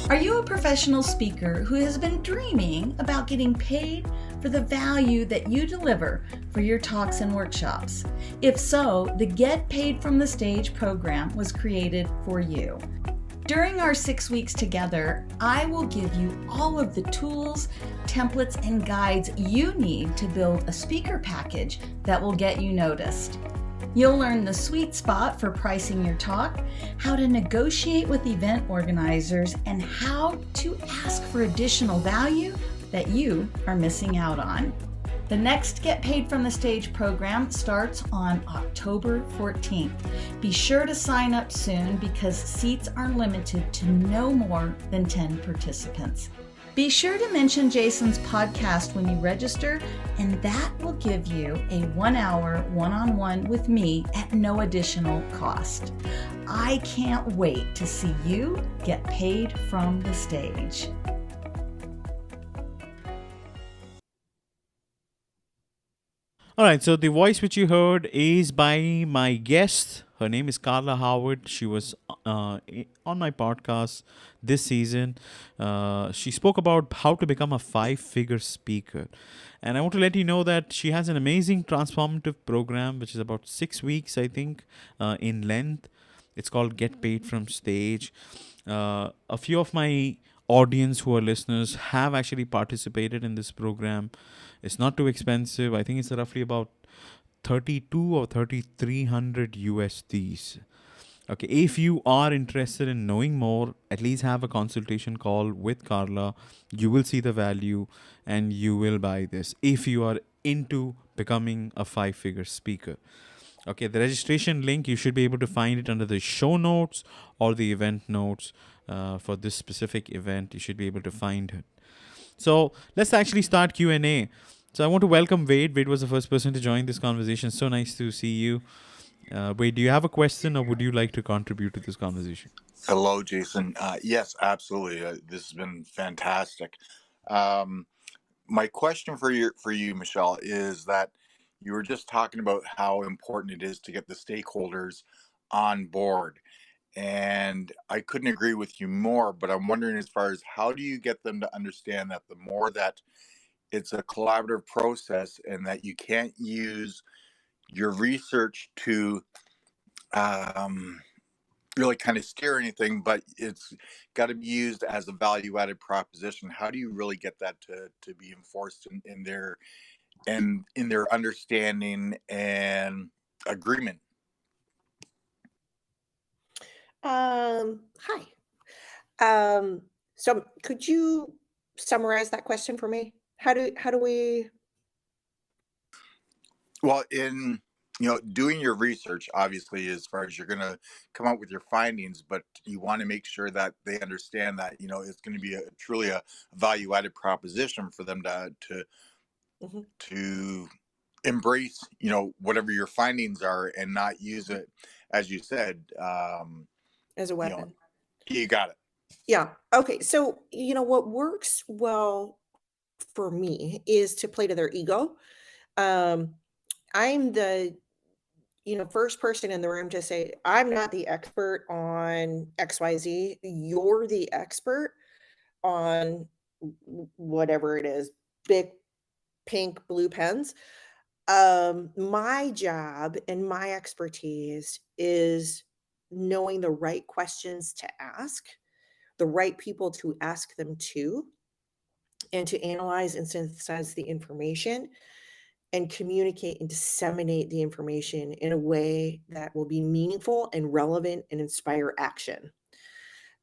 Are you a professional speaker who has been dreaming about getting paid for the value that you deliver for your talks and workshops? If so, the Get Paid from the Stage program was created for you. During our 6 weeks together, I will give you all of the tools, templates, and guides you need to build a speaker package that will get you noticed. You'll learn the sweet spot for pricing your talk, how to negotiate with event organizers, and how to ask for additional value that you are missing out on. The next Get Paid from the Stage program starts on October 14th. Be sure to sign up soon because seats are limited to no more than 10 participants. Be sure to mention Jason's podcast when you register, and that will give you a 1-hour one-on-one with me at no additional cost. I can't wait to see you get paid from the stage. All right, so the voice which you heard is by my guest. Her name is Carla Howard. She was on my podcast this season. She spoke about how to become a 5-figure speaker. And I want to let you know that she has an amazing transformative program, which is about 6 weeks, I think, in length. It's called Get Paid from Stage. A few of my audience who are listeners have actually participated in this program. It's not too expensive. I think it's roughly about 32 or 3300 USDs. Okay, if you are interested in knowing more, at least have a consultation call with Carla. You will see the value and you will buy this if you are into becoming a 5-figure speaker. Okay, the registration link, you should be able to find it under the show notes or the event notes for this specific event. You should be able to find it. So let's actually start Q&A. So I want to welcome Wade. Wade was the first person to join this conversation. So nice to see you. Wade, do you have a question or would you like to contribute to this conversation? Hello, Jason. Yes, absolutely. This has been fantastic. My question for you, Michele, is that you were just talking about how important it is to get the stakeholders on board. And I couldn't agree with you more, but I'm wondering, as far as how do you get them to understand that the more that it's a collaborative process and that you can't use your research to really kind of steer anything, but it's got to be used as a value-added proposition. How do you really get that to be enforced in their understanding and agreement? Hi. So could you summarize that question for me? How do we? Well, in doing your research, obviously, as far as you're going to come out with your findings, but you want to make sure that they understand that it's going to be truly a value-added proposition for them Mhm. to embrace whatever your findings are and not use it, as you said, As a you know weapon? you got it. Yeah. Okay. So what works well for me is to play to their ego. Um, I'm the first person in the room to say, I'm not the expert on XYZ. You're the expert on whatever it is, big pink blue pens. My job and my expertise is knowing the right questions to ask, the right people to ask them to, and to analyze and synthesize the information and communicate and disseminate the information in a way that will be meaningful and relevant and inspire action.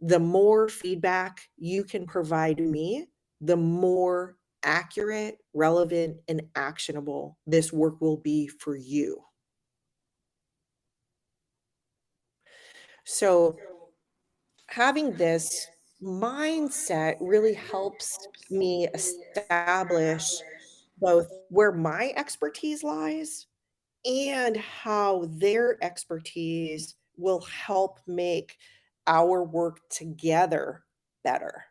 The more feedback you can provide me, the more accurate, relevant, and actionable this work will be for you. So, having this mindset really helps me establish both where my expertise lies and how their expertise will help make our work together better.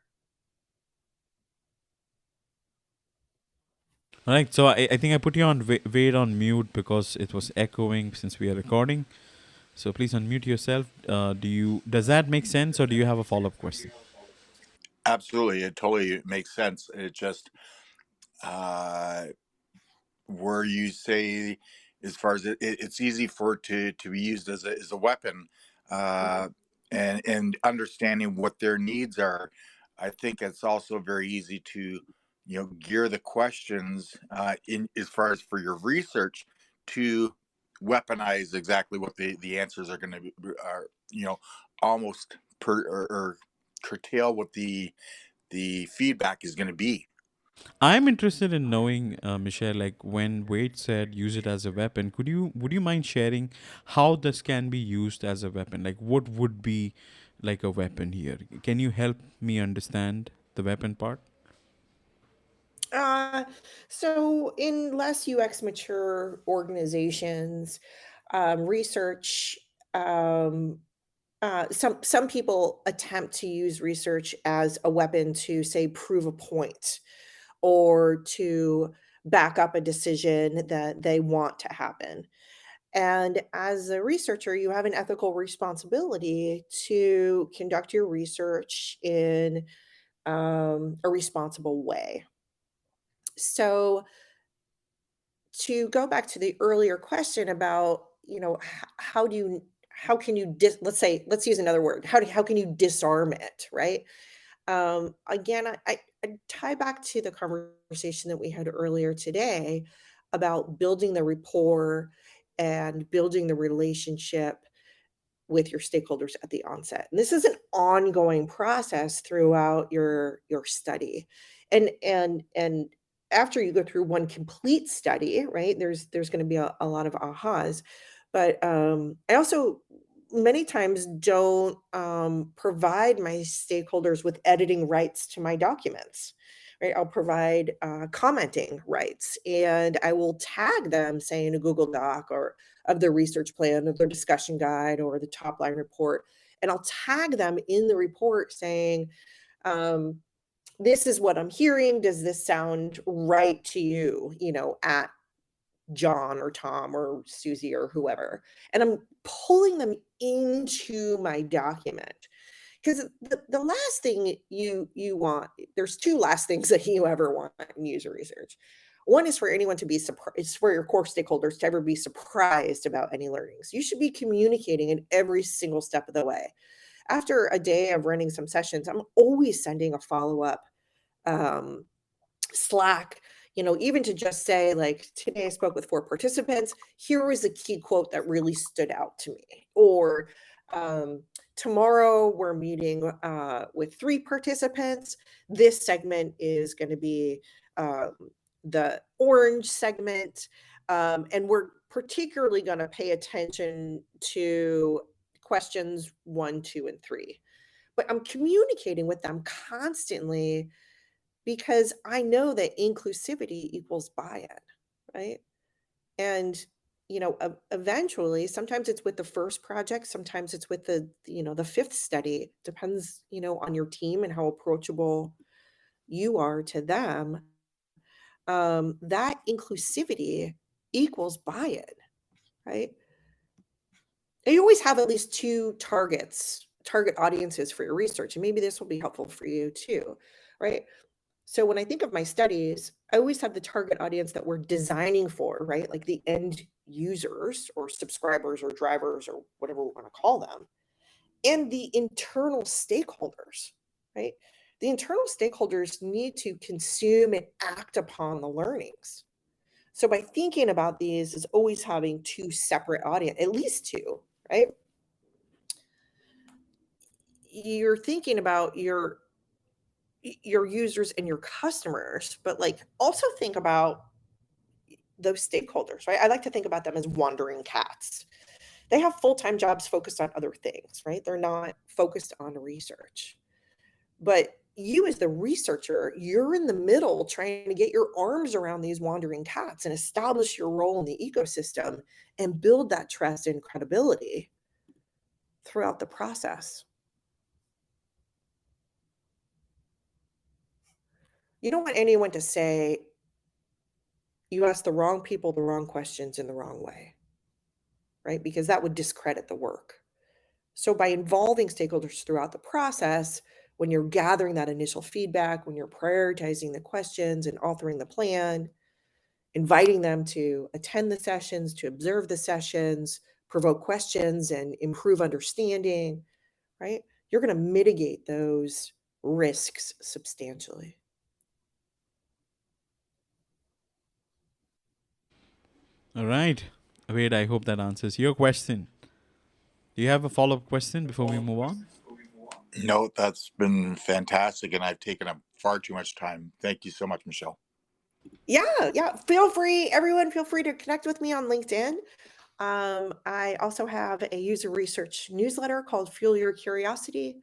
All right, so I think I put you on Wade on mute because it was echoing since we are recording. So please unmute yourself. Does that make sense or do you have a follow-up question? Absolutely, it totally makes sense. It just where you say, as far as it's easy for it to be used as a weapon, Mhm. and understanding what their needs are. I think it's also very easy to gear the questions in as far as for your research to weaponize exactly what the answers are going to be, are almost or curtail what the feedback is going to be. I'm interested in knowing, Michelle, like when Wade said use it as a weapon, would you mind sharing how this can be used as a weapon? Like what would be like a weapon here? Can you help me understand the weapon part? Uh, so in less UX mature organizations, research, um, some people attempt to use research as a weapon to say prove a point or to back up a decision that they want to happen. And as a researcher, you have an ethical responsibility to conduct your research in a responsible way. So to go back to the earlier question about, how do you how can you let's use another word. How can you disarm it, right? Again, I tie back to the conversation that we had earlier today about building the rapport and building the relationship with your stakeholders at the onset. And this is an ongoing process throughout your study. And after you go through one complete study, right, there's going to be a lot of ahas. But I also many times don't provide my stakeholders with editing rights to my documents. Right, I'll provide commenting rights, and I will tag them, say in a Google Doc or of their research plan or their discussion guide or the top line report. And I'll tag them in the report saying, um, this is what I'm hearing. Does this sound right to you? At John or Tom or Susie or whoever. And I'm pulling them into my document. Because the last thing you want, there's two last things that you ever want in user research. One is for anyone to be surprised, for your core stakeholders to ever be surprised about any learnings. You should be communicating in every single step of the way. After a day of running some sessions, I'm always sending a follow-up um, Slack, even to just say, like, today I spoke with 4 participants. Here was a key quote that really stood out to me. Or tomorrow we're meeting with 3 participants. This segment is going to be the orange segment. And we're particularly going to pay attention to questions 1, 2, and 3. But I'm communicating with them constantly because I know that inclusivity equals buy-in, right? And eventually, sometimes it's with the first project, sometimes it's with the fifth study. Depends, on your team and how approachable you are to them. That inclusivity equals buy-in, right? And you always have at least 2 target audiences for your research, and maybe this will be helpful for you too, right? So when I think of my studies, I always have the target audience that we're designing for, right? Like the end users or subscribers or drivers or whatever we want to call them, and the internal stakeholders, right? The internal stakeholders need to consume and act upon the learnings. So by thinking about these as always having 2 separate audience, at least 2, right? You're thinking about your users and your customers, but like also think about those stakeholders, right? I like to think about them as wandering cats. They have full-time jobs focused on other things, right? They're not focused on research. But you as the researcher, you're in the middle trying to get your arms around these wandering cats and establish your role in the ecosystem and build that trust and credibility throughout the process. You don't want anyone to say, you asked the wrong people the wrong questions in the wrong way, right? Because that would discredit the work. So by involving stakeholders throughout the process, when you're gathering that initial feedback, when you're prioritizing the questions and authoring the plan, inviting them to attend the sessions, to observe the sessions, provoke questions and improve understanding, right? You're going to mitigate those risks substantially. All right. Wait, I hope that answers your question. Do you have a follow-up question before we move on? No, that's been fantastic, and I've taken a far too much time. Thank you so much, Michele. Yeah. Everyone feel free to connect with me on LinkedIn. I also have a user research newsletter called Fuel Your Curiosity.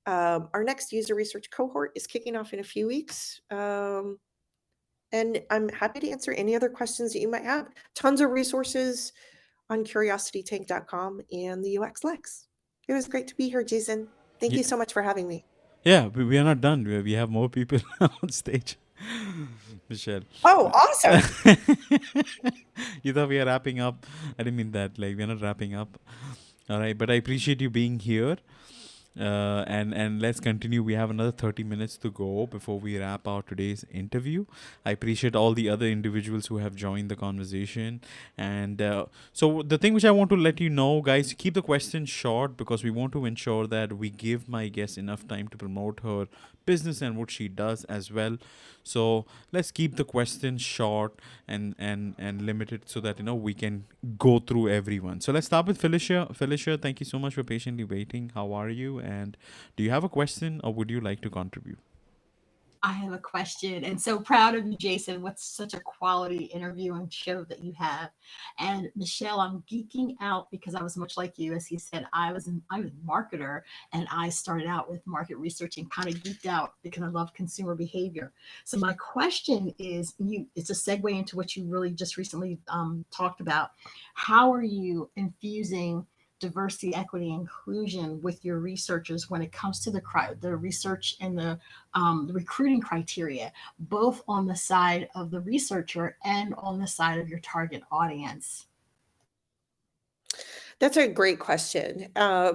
Our next user research cohort is kicking off in a few weeks. And I'm happy to answer any other questions that you might have. Tons of resources on curiositytank.com and the UX Lex. It was great to be here, Jason. Thank you so much for having me. Yeah, we are not done. We have more people on stage. Michele. Oh, awesome. You thought we are wrapping up. I didn't mean that. Like, we're not wrapping up. All right. But I appreciate you being here. And let's continue. We have another 30 minutes to go before we wrap out today's interview. I appreciate all the other individuals who have joined the conversation. And so the thing which I want to let you know, guys, keep the questions short because we want to ensure that we give my guest enough time to promote her business and what she does as well. So let's keep the questions short and limited so that we can go through everyone. So let's start with Felecia. Felecia, thank you so much for patiently waiting. How are you? And do you have a question or would you like to contribute? I have a question, and so proud of you, Jason. What's such a quality interview and show that you have. And Michele, I'm geeking out because I was much like you, as he said. I was a marketer, and I started out with market research and kind of geeked out because I love consumer behavior. So my question is, it's a segue into what you really just recently talked about. How are you infusing diversity, equity, inclusion with your researchers when it comes to the research and the recruiting criteria, both on the side of the researcher and on the side of your target audience? That's a great question. I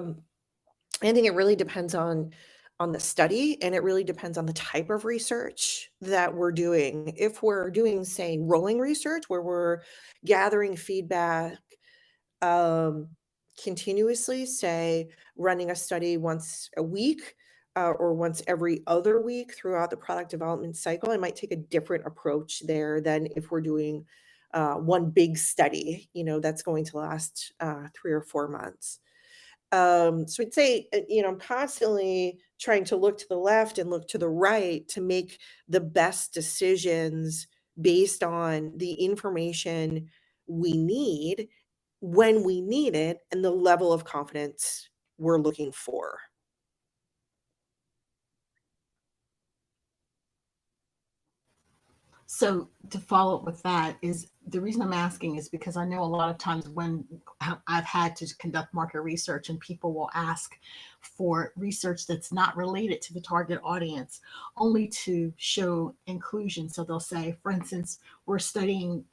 think it really depends on the study, and it really depends on the type of research that we're doing. If we're doing, say, rolling research, where we're gathering feedback continuously, say, running a study once a week or once every other week throughout the product development cycle, I might take a different approach there than if we're doing one big study, that's going to last 3 or 4 months. So I'd say, I'm constantly trying to look to the left and look to the right to make the best decisions based on the information we need when we need it and the level of confidence we're looking for. So to follow up with that, is the reason I'm asking is because I know a lot of times when I've had to conduct market research and people will ask for research that's not related to the target audience, only to show inclusion. So they'll say, for instance, we're studying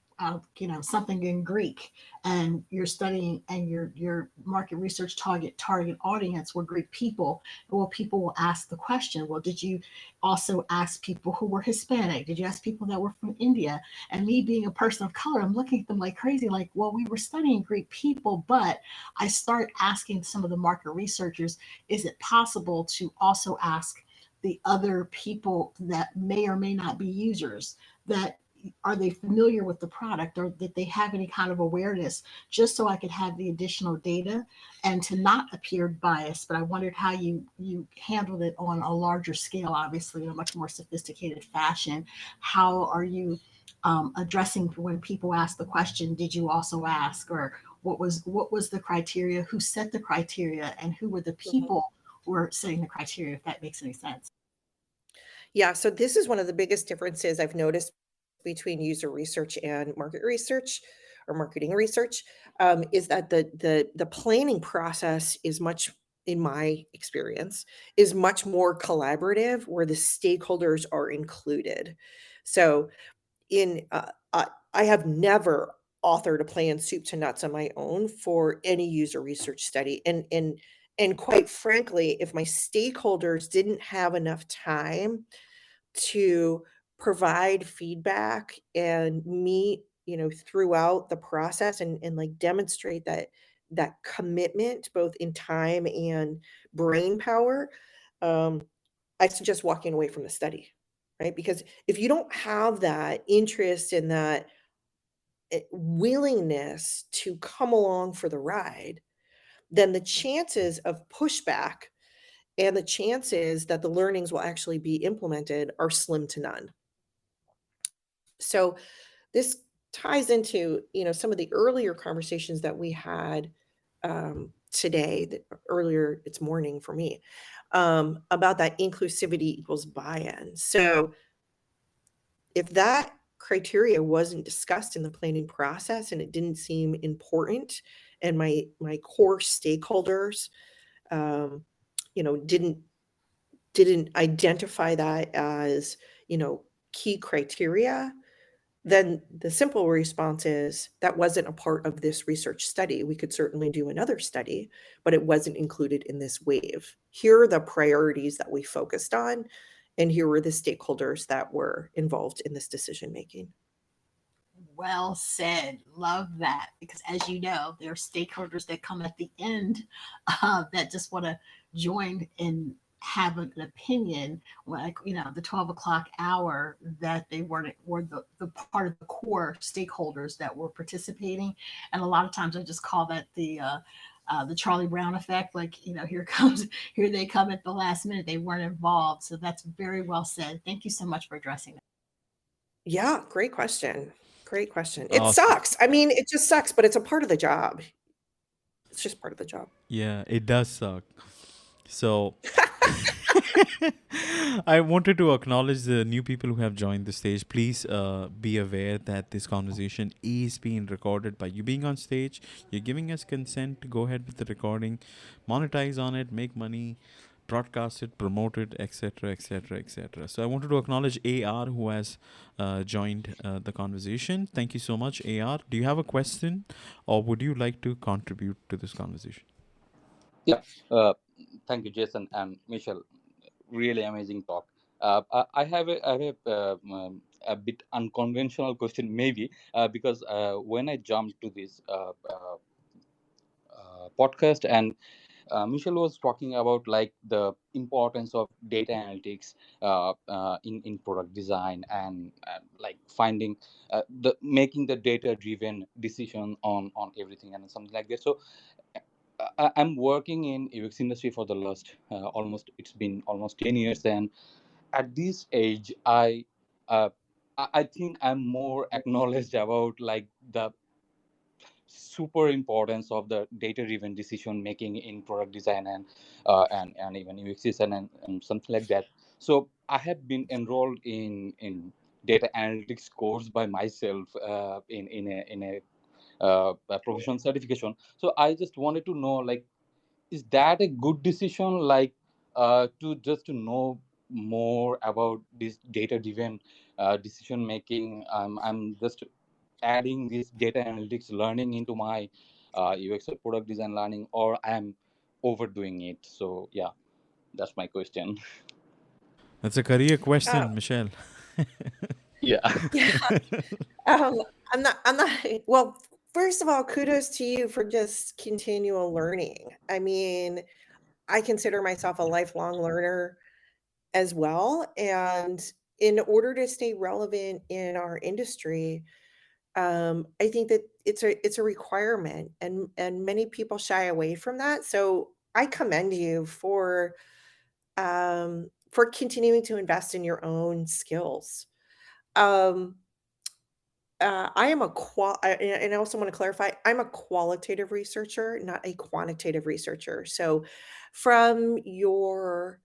something in Greek, and you're studying, and your market research target audience were Greek people. Well, people will ask the question, well, did you also ask people who were Hispanic? Did you ask people that were from India? And me being a person of color, I'm looking at them like crazy, like, well, we were studying Greek people, but I start asking some of the market researchers, is it possible to also ask the other people that may or may not be users, that are they familiar with the product, or that they have any kind of awareness, just so I could have the additional data and to not appear biased. But I wondered how you handled it on a larger scale, obviously in a much more sophisticated fashion. How are you addressing when people ask the question, did you also ask, or what was the criteria, who set the criteria, and who were the people who were setting the criteria, if that makes any sense? Yeah, so this is one of the biggest differences I've noticed between user research and market research or marketing research, is that the planning process is much, in my experience, is much more collaborative, where the stakeholders are included. So I have never authored a plan soup to nuts on my own for any user research study, and quite frankly, if my stakeholders didn't have enough time to provide feedback and meet, throughout the process, and like demonstrate that commitment both in time and brain power, I suggest walking away from the study, right? Because if you don't have that interest and that willingness to come along for the ride, then the chances of pushback and the chances that the learnings will actually be implemented are slim to none. So this ties into, some of the earlier conversations that we had today, earlier, it's morning for me, about that inclusivity equals buy-in. So if that criteria wasn't discussed in the planning process and it didn't seem important, and my core stakeholders, um, didn't identify that as, key criteria, then the simple response is that wasn't a part of this research study. We could certainly do another study, but it wasn't included in this wave. Here are the priorities that we focused on, and here were the stakeholders that were involved in this decision making. Well said. Love that. Because as you know, there are stakeholders that come at the end that just want to join and have an opinion, like, the 12 o'clock hour, that they were the part of the core stakeholders that were participating. And a lot of times I just call that the Charlie Brown effect. Like, here they come at the last minute. They weren't involved. So that's very well said. Thank you so much for addressing that. Yeah, great question. Great question. It Awesome. sucks. I mean, it just sucks, but it's a part of the job. It's just part of the job. Yeah, it does suck. So I wanted to acknowledge the new people who have joined the stage. Please be aware that this conversation is being recorded. By you being on stage, you're giving us consent to go ahead with the recording, monetize on it, make money, broadcast it, promote it, etc., etc., etc. So I wanted to acknowledge AR who has joined the conversation. Thank you so much, AR. Do you have a question, or would you like to contribute to this conversation? Yeah, thank you, Jason and Michelle. Really amazing talk. I have a bit unconventional question, maybe, because when I jumped to this podcast, and Michelle was talking about like the importance of data analytics in product design, and like finding the making the data driven decision on everything and something like that. So I'm working in UX industry for the last it's been almost 10 years, and at this age uh, I think I'm more acknowledged about like the super importance of the data driven decision making in product design, and even UX design, and something like that. So I have been enrolled in data analytics course by myself in a professional certification. So I just wanted to know, like, is that a good decision, like to know more about this data driven decision making? I'm just adding this data analytics learning into my UX or product design learning, or I'm overdoing it? So yeah, that's my question. That's a career Oh, question, Michelle. Yeah. yeah. I'm not, well, first of all, kudos to you for just continual learning. I mean, I consider myself a lifelong learner as well. And in order to stay relevant in our industry, I think that it's a requirement, and many people shy away from that. So I commend you for continuing to invest in your own skills. Um, I am and I also want to clarify, I'm a qualitative researcher, not a quantitative researcher. So from your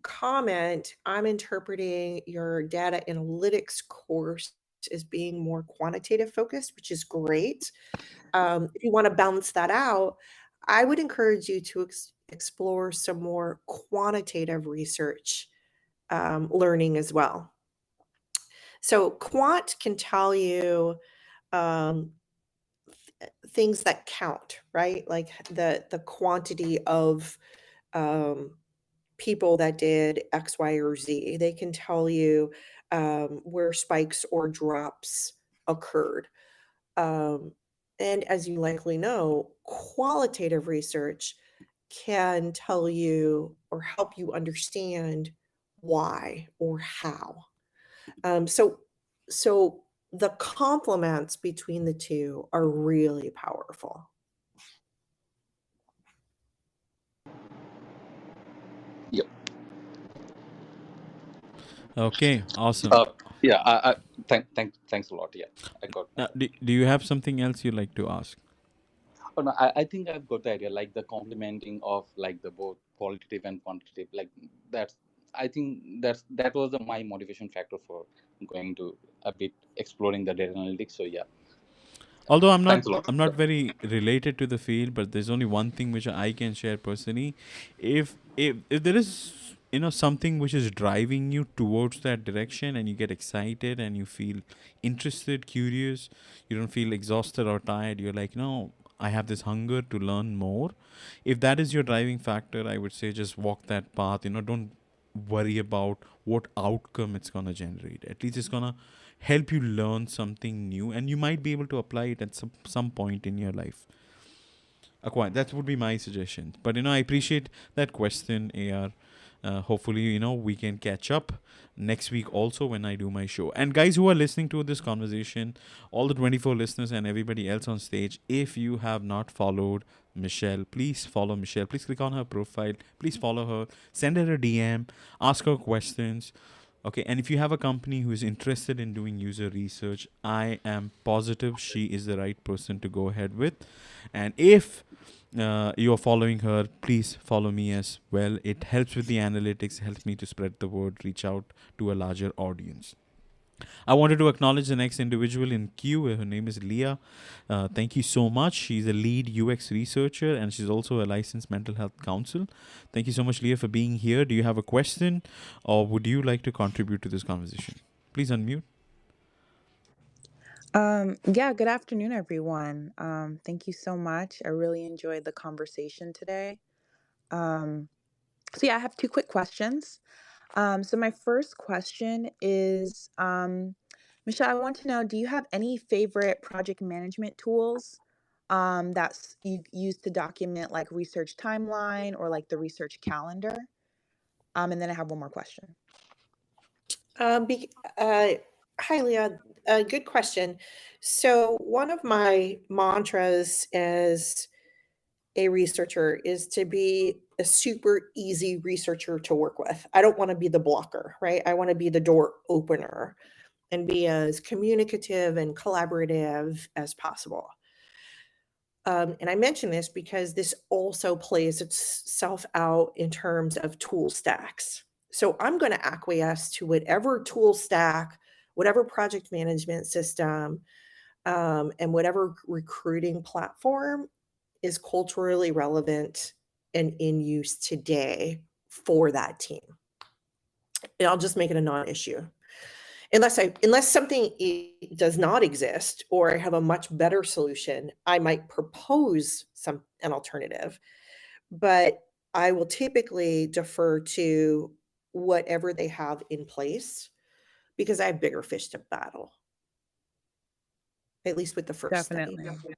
comment, I'm interpreting your data analytics course as being more quantitative focused, which is great. If you want to balance that out, I would encourage you to explore some more quantitative research learning as well. So, quant can tell you um, things that count, right? Like the quantity of um, people that did X, Y, or Z. They can tell you where spikes or drops occurred. Um, and as you likely know, qualitative research can tell you or help you understand why or how. So, so the complements between the two are really powerful. Okay, awesome. Yeah, thanks a lot. Yeah, I got my point. Do you have something else you'd like to ask? Oh, no, I think I've got the idea, like the complementing of like the both qualitative and quantitative. Like that's, I think that was my motivation factor for going to a bit exploring the data analytics. So yeah, Although thanks a lot. I'm not very related to the field, but there's only one thing which I can share personally. If there is, something which is driving you towards that direction, and you get excited and you feel interested, curious, you don't feel exhausted or tired, you're like, no, I have this hunger to learn more. If that is your driving factor, I would say just walk that path. Don't worry about what outcome it's going to generate. At least it's going to help you learn something new, and you might be able to apply it at some point in your life. Acquire, that would be my suggestion. But I appreciate that question, AR. Hopefully, we can catch up next week also when I do my show. And guys who are listening to this conversation, all the 24 listeners and everybody else on stage, if you have not followed Michele, please follow Michele. Please click on her profile. Please follow her. Send her a DM. Ask her questions. Okay, and if you have a company who is interested in doing user research, I am positive she is the right person to go ahead with. And if you're following her, please follow me as well. It helps with the analytics, helps me to spread the word, reach out to a larger audience. I wanted to acknowledge the next individual in queue. Her name is Leah. Thank you so much. She's a lead UX researcher, and she's also a licensed mental health counsel. Thank you so much, Leah, for being here. Do you have a question, or would you like to contribute to this conversation? Please unmute. Yeah, good afternoon, everyone. Thank you so much. I really enjoyed the conversation today. So yeah, I have two quick questions. So my first question is, Michele, I want to know, do you have any favorite project management tools that's you use to document like research timeline or like the research calendar? And then I have one more question. Hi, Leah. Good question. So one of my mantras as a researcher is to be a super easy researcher to work with. I don't want to be the blocker, right? I want to be the door opener and be as communicative and collaborative as possible. And I mention this because this also plays itself out in terms of tool stacks. So I'm going to acquiesce to whatever tool stack, whatever project management system, and whatever recruiting platform is culturally relevant and in use today for that team. And I'll just make it a non-issue. Unless something does not exist or I have a much better solution, I might propose an alternative, but I will typically defer to whatever they have in place because I have bigger fish to battle, at least with the first study. Definitely.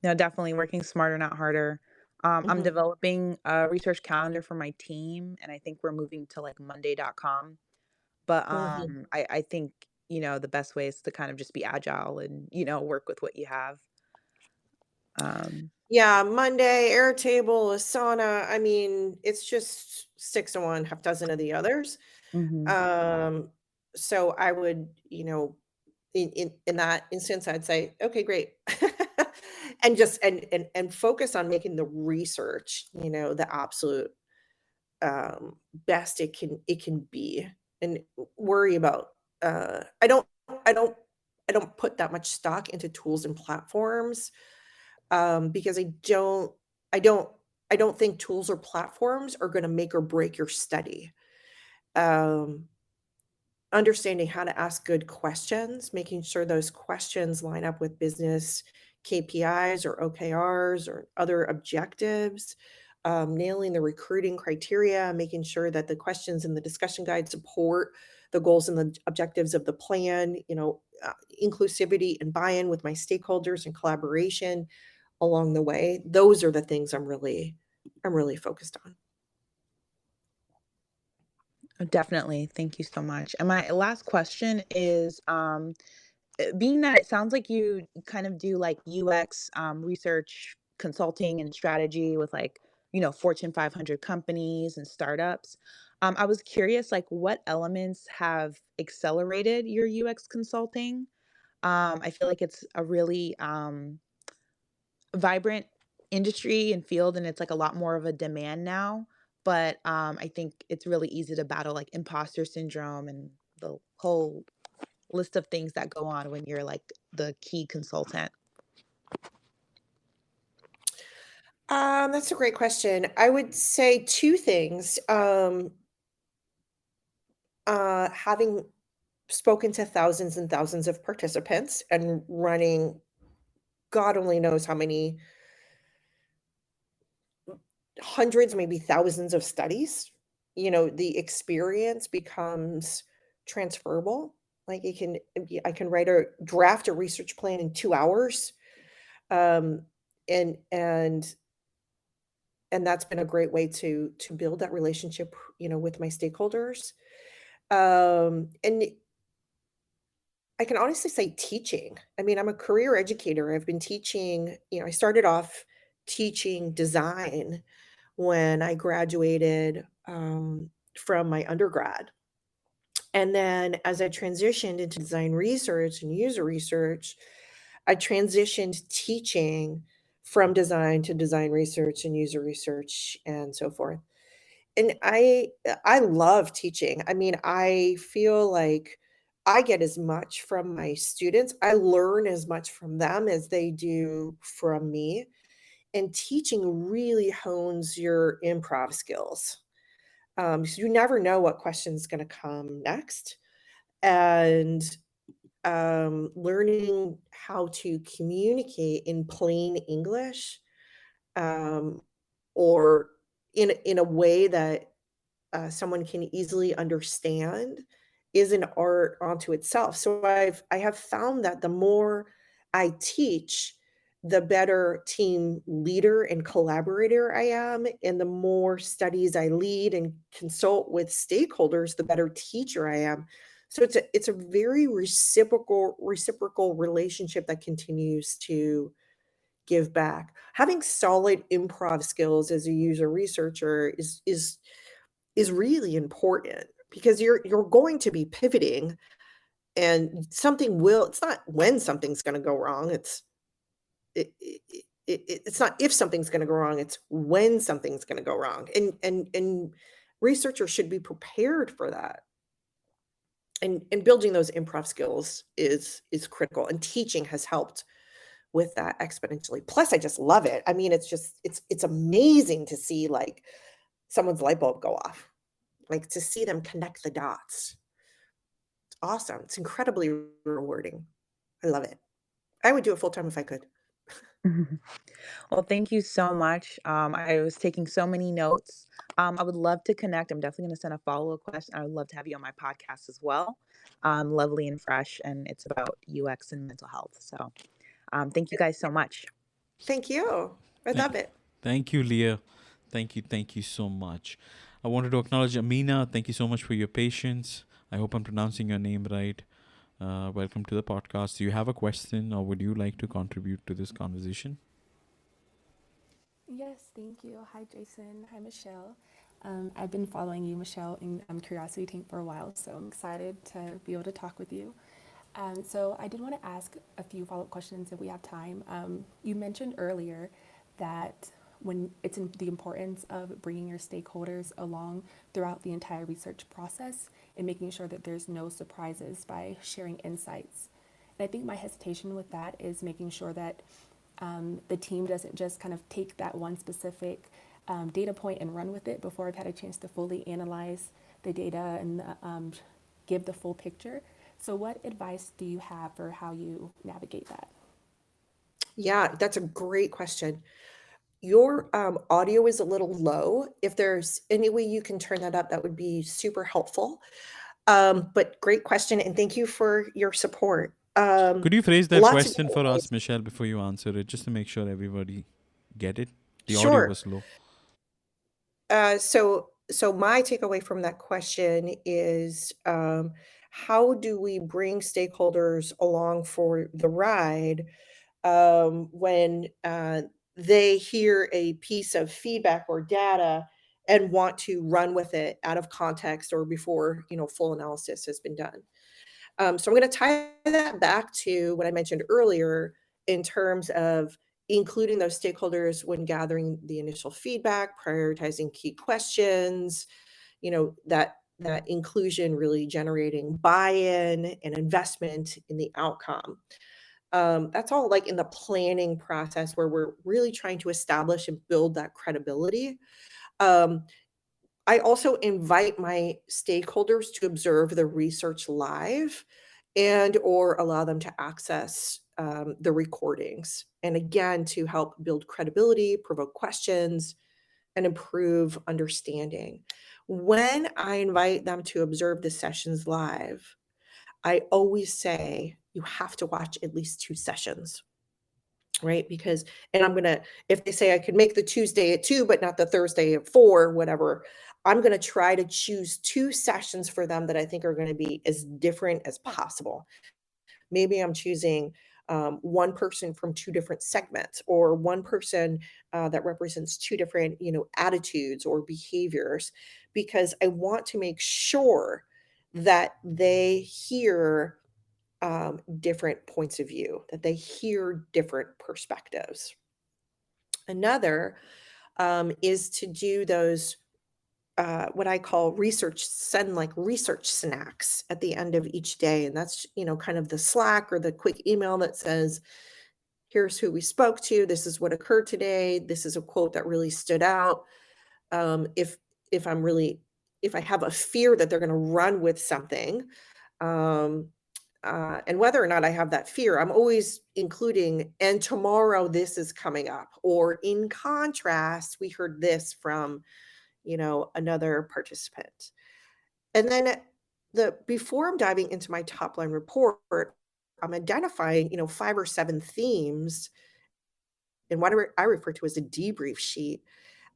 No, definitely working smarter, not harder. I'm developing a research calendar for my team, and I think we're moving to like Monday.com. But I think, the best way is to kind of just be agile and, work with what you have. Yeah, Monday, Airtable, Asana. I mean, it's just 6 of one, half dozen of the others. So I would, in that instance, I'd say, okay, great. And just and focus on making the research, the absolute best it can be, and worry about I don't put that much stock into tools and platforms because I don't think tools or platforms are going to make or break your study. Understanding how to ask good questions, making sure those questions line up with business KPIs or OKRs or other objectives, nailing the recruiting criteria, making sure that the questions in the discussion guide support the goals and the objectives of the plan, inclusivity and buy-in with my stakeholders and collaboration along the way. Those are the things I'm really focused on. Definitely. Thank you so much. And my last question is, being that it sounds like you kind of do like UX research consulting and strategy with like, Fortune 500 companies and startups. I was curious, like, what elements have accelerated your UX consulting? I feel like it's a really vibrant industry and field, and it's like a lot more of a demand now. But I think it's really easy to battle like imposter syndrome and the whole list of things that go on when you're like the key consultant. That's a great question. I would say two things. Having spoken to thousands and thousands of participants and running God only knows how many hundreds, maybe thousands of studies, the experience becomes transferable. Like I can draft a research plan in 2 hours. Um, and and and that's been a great way to build that relationship, with my stakeholders. And I can honestly say teaching. I mean, I'm a career educator. I've been teaching, I started off teaching design when I graduated from my undergrad. And then as I transitioned into design research and user research, I transitioned teaching from design to design research and user research and so forth. And I love teaching. I mean, I feel like I get as much from my students. I learn as much from them as they do from me. And teaching really hones your improv skills. So you never know what question's going to come next. And learning how to communicate in plain English, um, or in a way that someone can easily understand is an art onto itself. So I have found that the more I teach, the better team leader and collaborator I am, and the more studies I lead and consult with stakeholders, the better teacher I am. So it's a very reciprocal relationship that continues to give back. Having solid improv skills as a user researcher is really important because you're going to be pivoting, and it's not when something's going to go wrong. It's not if something's going to go wrong, it's when something's going to go wrong. And researchers should be prepared for that. And building those improv skills is critical, and teaching has helped with that exponentially. Plus I just love it. I mean, it's amazing to see like someone's light bulb go off. Like, to see them connect the dots. It's awesome. It's incredibly rewarding. I love it. I would do it full time if I could. Well, thank you so much. I was taking so many notes. I would love to connect. I'm definitely going to send a follow-up question. I would love to have you on my podcast as well. Lovely and fresh, and it's about UX and mental health. So, thank you guys so much. Thank you. I Thank, love it. thank you, Leah. Thank you so much. I wanted to acknowledge Aminah. Thank you so much for your patience. I hope I'm pronouncing your name right. Welcome to the podcast. Do you have a question, or would you like to contribute to this conversation? Yes, thank you. Hi, Jason. Hi, Michelle. I've been following you, Michelle, in Curiosity Tank for a while, so I'm excited to be able to talk with you. So I did want to ask a few follow-up questions if we have time. You mentioned earlier that when it's in the importance of bringing your stakeholders along throughout the entire research process and making sure that there's no surprises by sharing insights. And I think my hesitation with that is making sure that the team doesn't just kind of take that one specific data point and run with it before I've had a chance to fully analyze the data and give the full picture. So what advice do you have for how you navigate that? Yeah, that's a great question. Your audio is a little low. If there's any way you can turn that up, that would be super helpful. But great question, and thank you for your support. Could you phrase that Lots of question different for ways. us, Michelle, before you answer it, just to make sure everybody get it? The audio Sure. was low. So my takeaway from that question is, how do we bring stakeholders along for the ride when they hear a piece of feedback or data and want to run with it out of context or before, full analysis has been done. So I'm going to tie that back to what I mentioned earlier in terms of including those stakeholders when gathering the initial feedback, prioritizing key questions, that inclusion really generating buy-in and investment in the outcome. That's all like in the planning process where we're really trying to establish and build that credibility. I also invite my stakeholders to observe the research live and or allow them to access the recordings. And again, to help build credibility, provoke questions, and improve understanding. When I invite them to observe the sessions live, I always say you have to watch at least 2 sessions, right? Because, and I'm going to, if they say I could make the Tuesday at 2, but not the Thursday at 4, whatever, I'm going to try to choose 2 sessions for them that I think are going to be as different as possible. Maybe I'm choosing one person from 2 different segments, or one person that represents 2 different, attitudes or behaviors, because I want to make sure that they hear different points of view, that they hear different perspectives. Another is to do those what I call send like research snacks at the end of each day. And that's, kind of the Slack or the quick email that says, here's who we spoke to. This is what occurred today. This is a quote that really stood out. If I have a fear that they're going to run with something, and whether or not I have that fear, I'm always including, and tomorrow this is coming up, or in contrast, we heard this from, another participant. And then before I'm diving into my top line report, I'm identifying, 5 or 7 themes in what I refer to as a debrief sheet.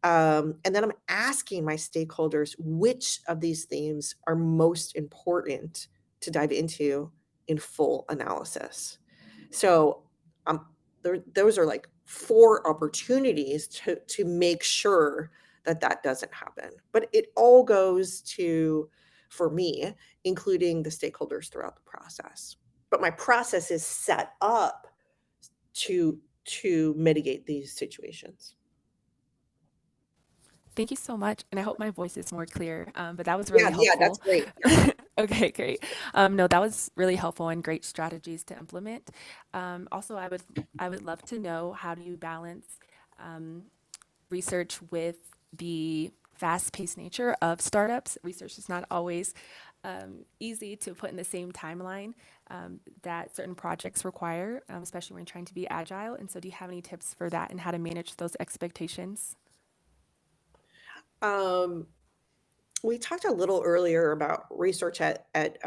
And then I'm asking my stakeholders which of these themes are most important to dive into in full analysis. So those are like 4 opportunities to make sure that doesn't happen. But it all goes to, for me, including the stakeholders throughout the process. But my process is set up to mitigate these situations. Thank you so much, and I hope my voice is more clear. But that was Yeah, really that's helpful. great. Okay, great. No, that was really helpful and great strategies to implement. Also, I would love to know, how do you balance research with the fast-paced nature of startups? Research is not always easy to put in the same timeline that certain projects require, especially when trying to be agile. And so, do you have any tips for that and how to manage those expectations? We talked a little earlier about research at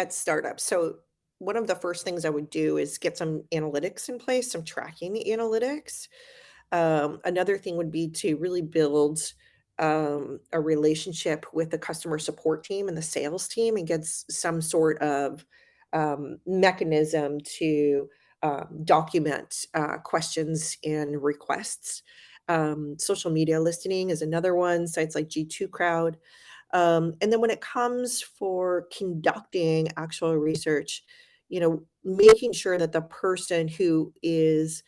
startups. So one of the first things I would do is get some analytics in place, some tracking analytics. Another thing would be to really build a relationship with the customer support team and the sales team, and get some sort of mechanism to document questions and requests. Social media listening is another one, sites like G2 Crowd. And then when it comes for conducting actual research, making sure that the person who is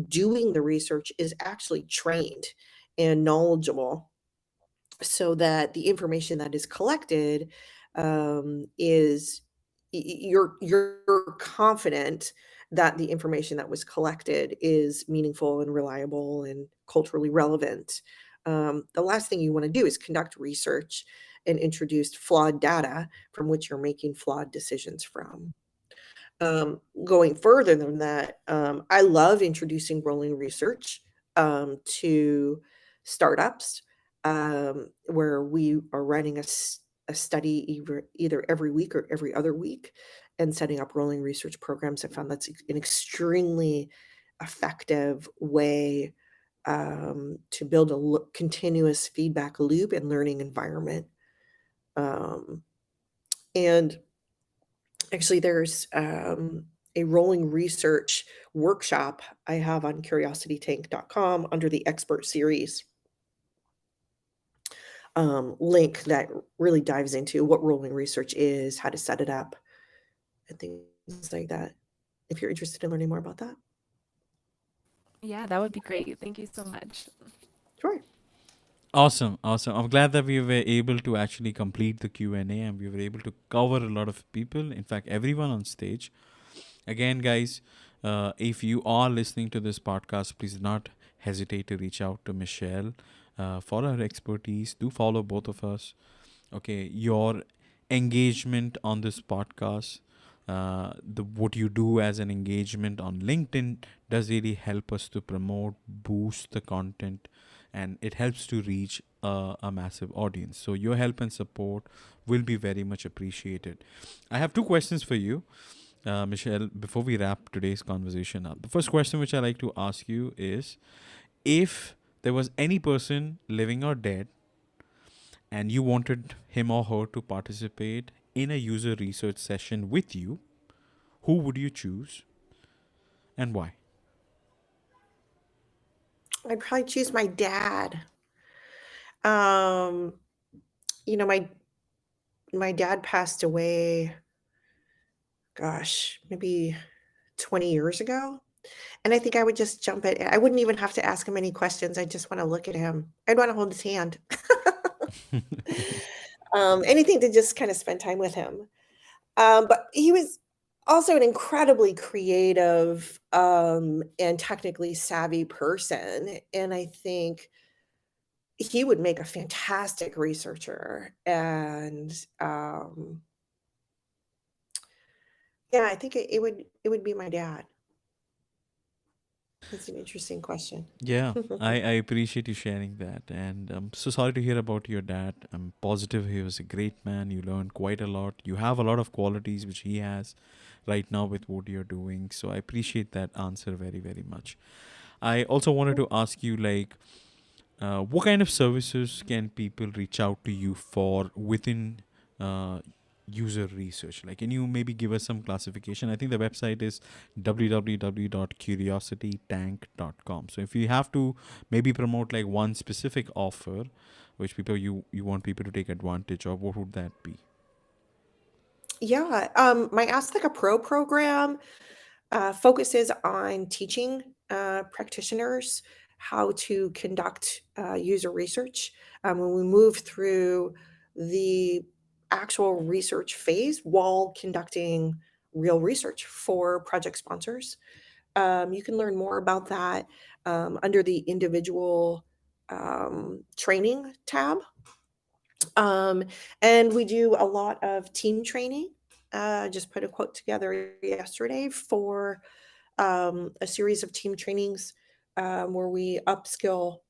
doing the research is actually trained and knowledgeable, so that the information that is collected is you're confident that the information that was collected is meaningful and reliable and culturally relevant. The last thing you want to do is conduct research and introduce flawed data from which you're making flawed decisions from. Going further than that, I love introducing rolling research to startups, where we are running a study either every week or every other week, and setting up rolling research programs. I found that's an extremely effective way to build a continuous feedback loop and learning environment. And actually, there's a rolling research workshop I have on curiositytank.com under the expert series. link that really dives into what rolling research is, how to set it up, and things like that. If you're interested in learning more about that. Yeah, that would be great. Thank you so much. Sure. Awesome, awesome. I'm glad that we were able to actually complete the Q&A and we were able to cover a lot of people. In fact, everyone on stage. Again, guys, if you are listening to this podcast, please do not hesitate to reach out to Michele for her expertise. Do follow both of us. Okay, your engagement on this podcast, the what you do as an engagement on LinkedIn does really help us to promote, boost the content, and it helps to reach a massive audience. So your help and support will be very much appreciated. I have two questions for you, Michele, before we wrap today's conversation up. The first question which I like to ask you is, if there was any person living or dead and you wanted him or her to participate in a user research session with you, who would you choose and why? I'd probably choose my dad. Um, you know, my dad passed away, gosh, maybe 20 years ago. And I think I would just jump in. I wouldn't even have to ask him any questions. I just want to look at him. I'd want to hold his hand. Anything to just kind of spend time with him. But he was also an incredibly creative and technically savvy person. And I think he would make a fantastic researcher. And yeah, I think it would be my dad. That's an interesting question. Yeah, I appreciate you sharing that. And I'm so sorry to hear about your dad. I'm positive he was a great man. You learned quite a lot. You have a lot of qualities which he has right now with what you're doing. So I appreciate that answer very, very much. I also wanted to ask you, like, what kind of services can people reach out to you for within user research? Like, can you maybe give us some classification? I think the website is www.curiositytank.com. So if you have to maybe promote like one specific offer which people you want people to take advantage of, what would that be? Yeah, my Ask Like a Pro program focuses on teaching practitioners how to conduct user research. When we move through the actual research phase while conducting real research for project sponsors. You can learn more about that under the individual training tab. And we do a lot of team training. Just put a quote together yesterday for a series of team trainings where we upskill.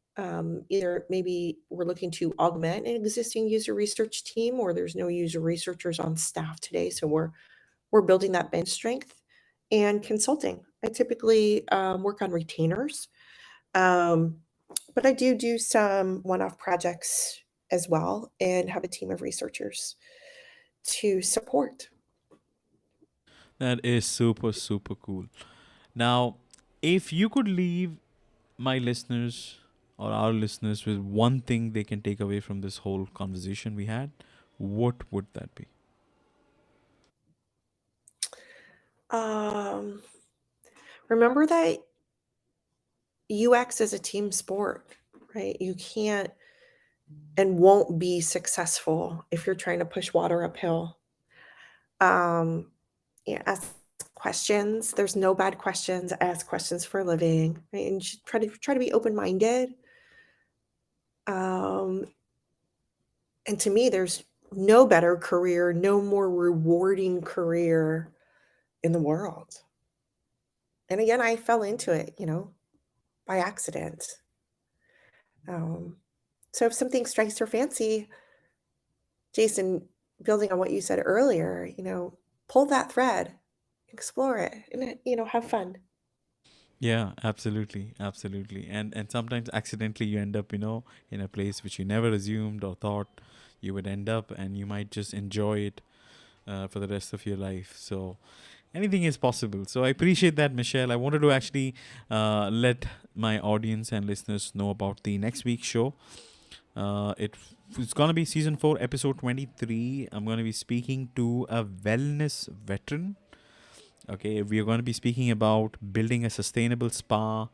Either maybe we're looking to augment an existing user research team, or there's no user researchers on staff today, so we're building that bench strength. And consulting, I typically work on retainers, but I do some one-off projects as well, and have a team of researchers to support. That is super, super cool. Now, if you could leave my listeners or our listeners with one thing they can take away from this whole conversation we had, what would that be? Um, remember that UX is a team sport, right? You can't and won't be successful if you're trying to push water uphill. Yeah, ask questions. There's no bad questions. I ask questions for a living, right? And just try to be open-minded. And to me, there's no better career, no more rewarding career in the world. And again, I fell into it, by accident. So if something strikes your fancy, Jason, building on what you said earlier, pull that thread, explore it, and have fun. Yeah, absolutely, absolutely. And sometimes accidentally you end up, in a place which you never assumed or thought you would end up, and you might just enjoy it for the rest of your life. So anything is possible. So I appreciate that, Michele. I wanted to actually let my audience and listeners know about the next week's show. It's gonna be season 4, episode 23. I'm gonna be speaking to a wellness veteran. Okay, we are going to be speaking about building a sustainable spa,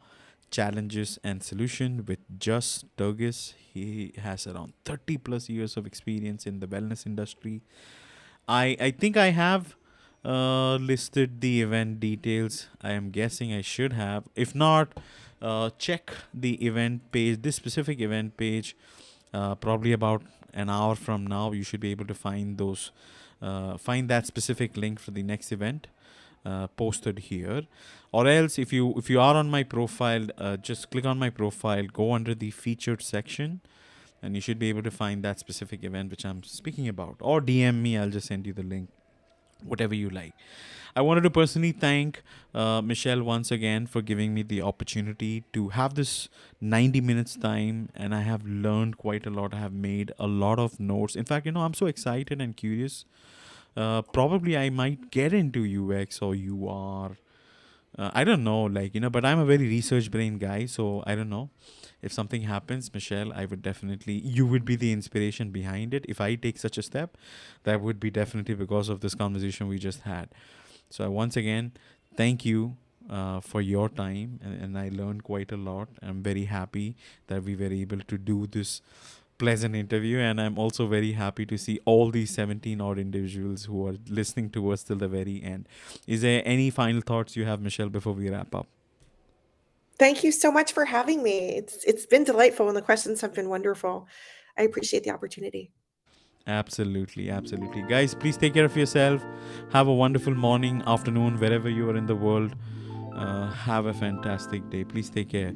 challenges and solution with Just Turgis. He has around 30 plus years of experience in the wellness industry. I think I have listed the event details. I am guessing I should have. If not, check the event page, this specific event page. Probably about an hour from now, you should be able to find those, find that specific link for the next event posted here. Or else, if you are on my profile, just click on my profile, go under the featured section, and you should be able to find that specific event which I'm speaking about. Or DM me, I'll just send you the link, whatever you like. I wanted to personally thank Michele once again for giving me the opportunity to have this 90 minutes time, and I have learned quite a lot. I have made a lot of notes. In fact, I'm so excited and curious. Probably I might get into UX or UR. I don't know, but I'm a very research brain guy, so I don't know. If something happens, Michele, you would be the inspiration behind it. If I take such a step, that would be definitely because of this conversation we just had. So once again, thank you for your time, and I learned quite a lot. I'm very happy that we were able to do this pleasant interview, and I'm also very happy to see all these 17 odd individuals who are listening to us till the very end. Is there any final thoughts you have, Michele, before we wrap up? Thank you so much for having me. It's been delightful, and the questions have been wonderful. I appreciate the opportunity. Absolutely, absolutely. Guys, please take care of yourself. Have a wonderful morning, afternoon, wherever you are in the world. Have a fantastic day. Please take care.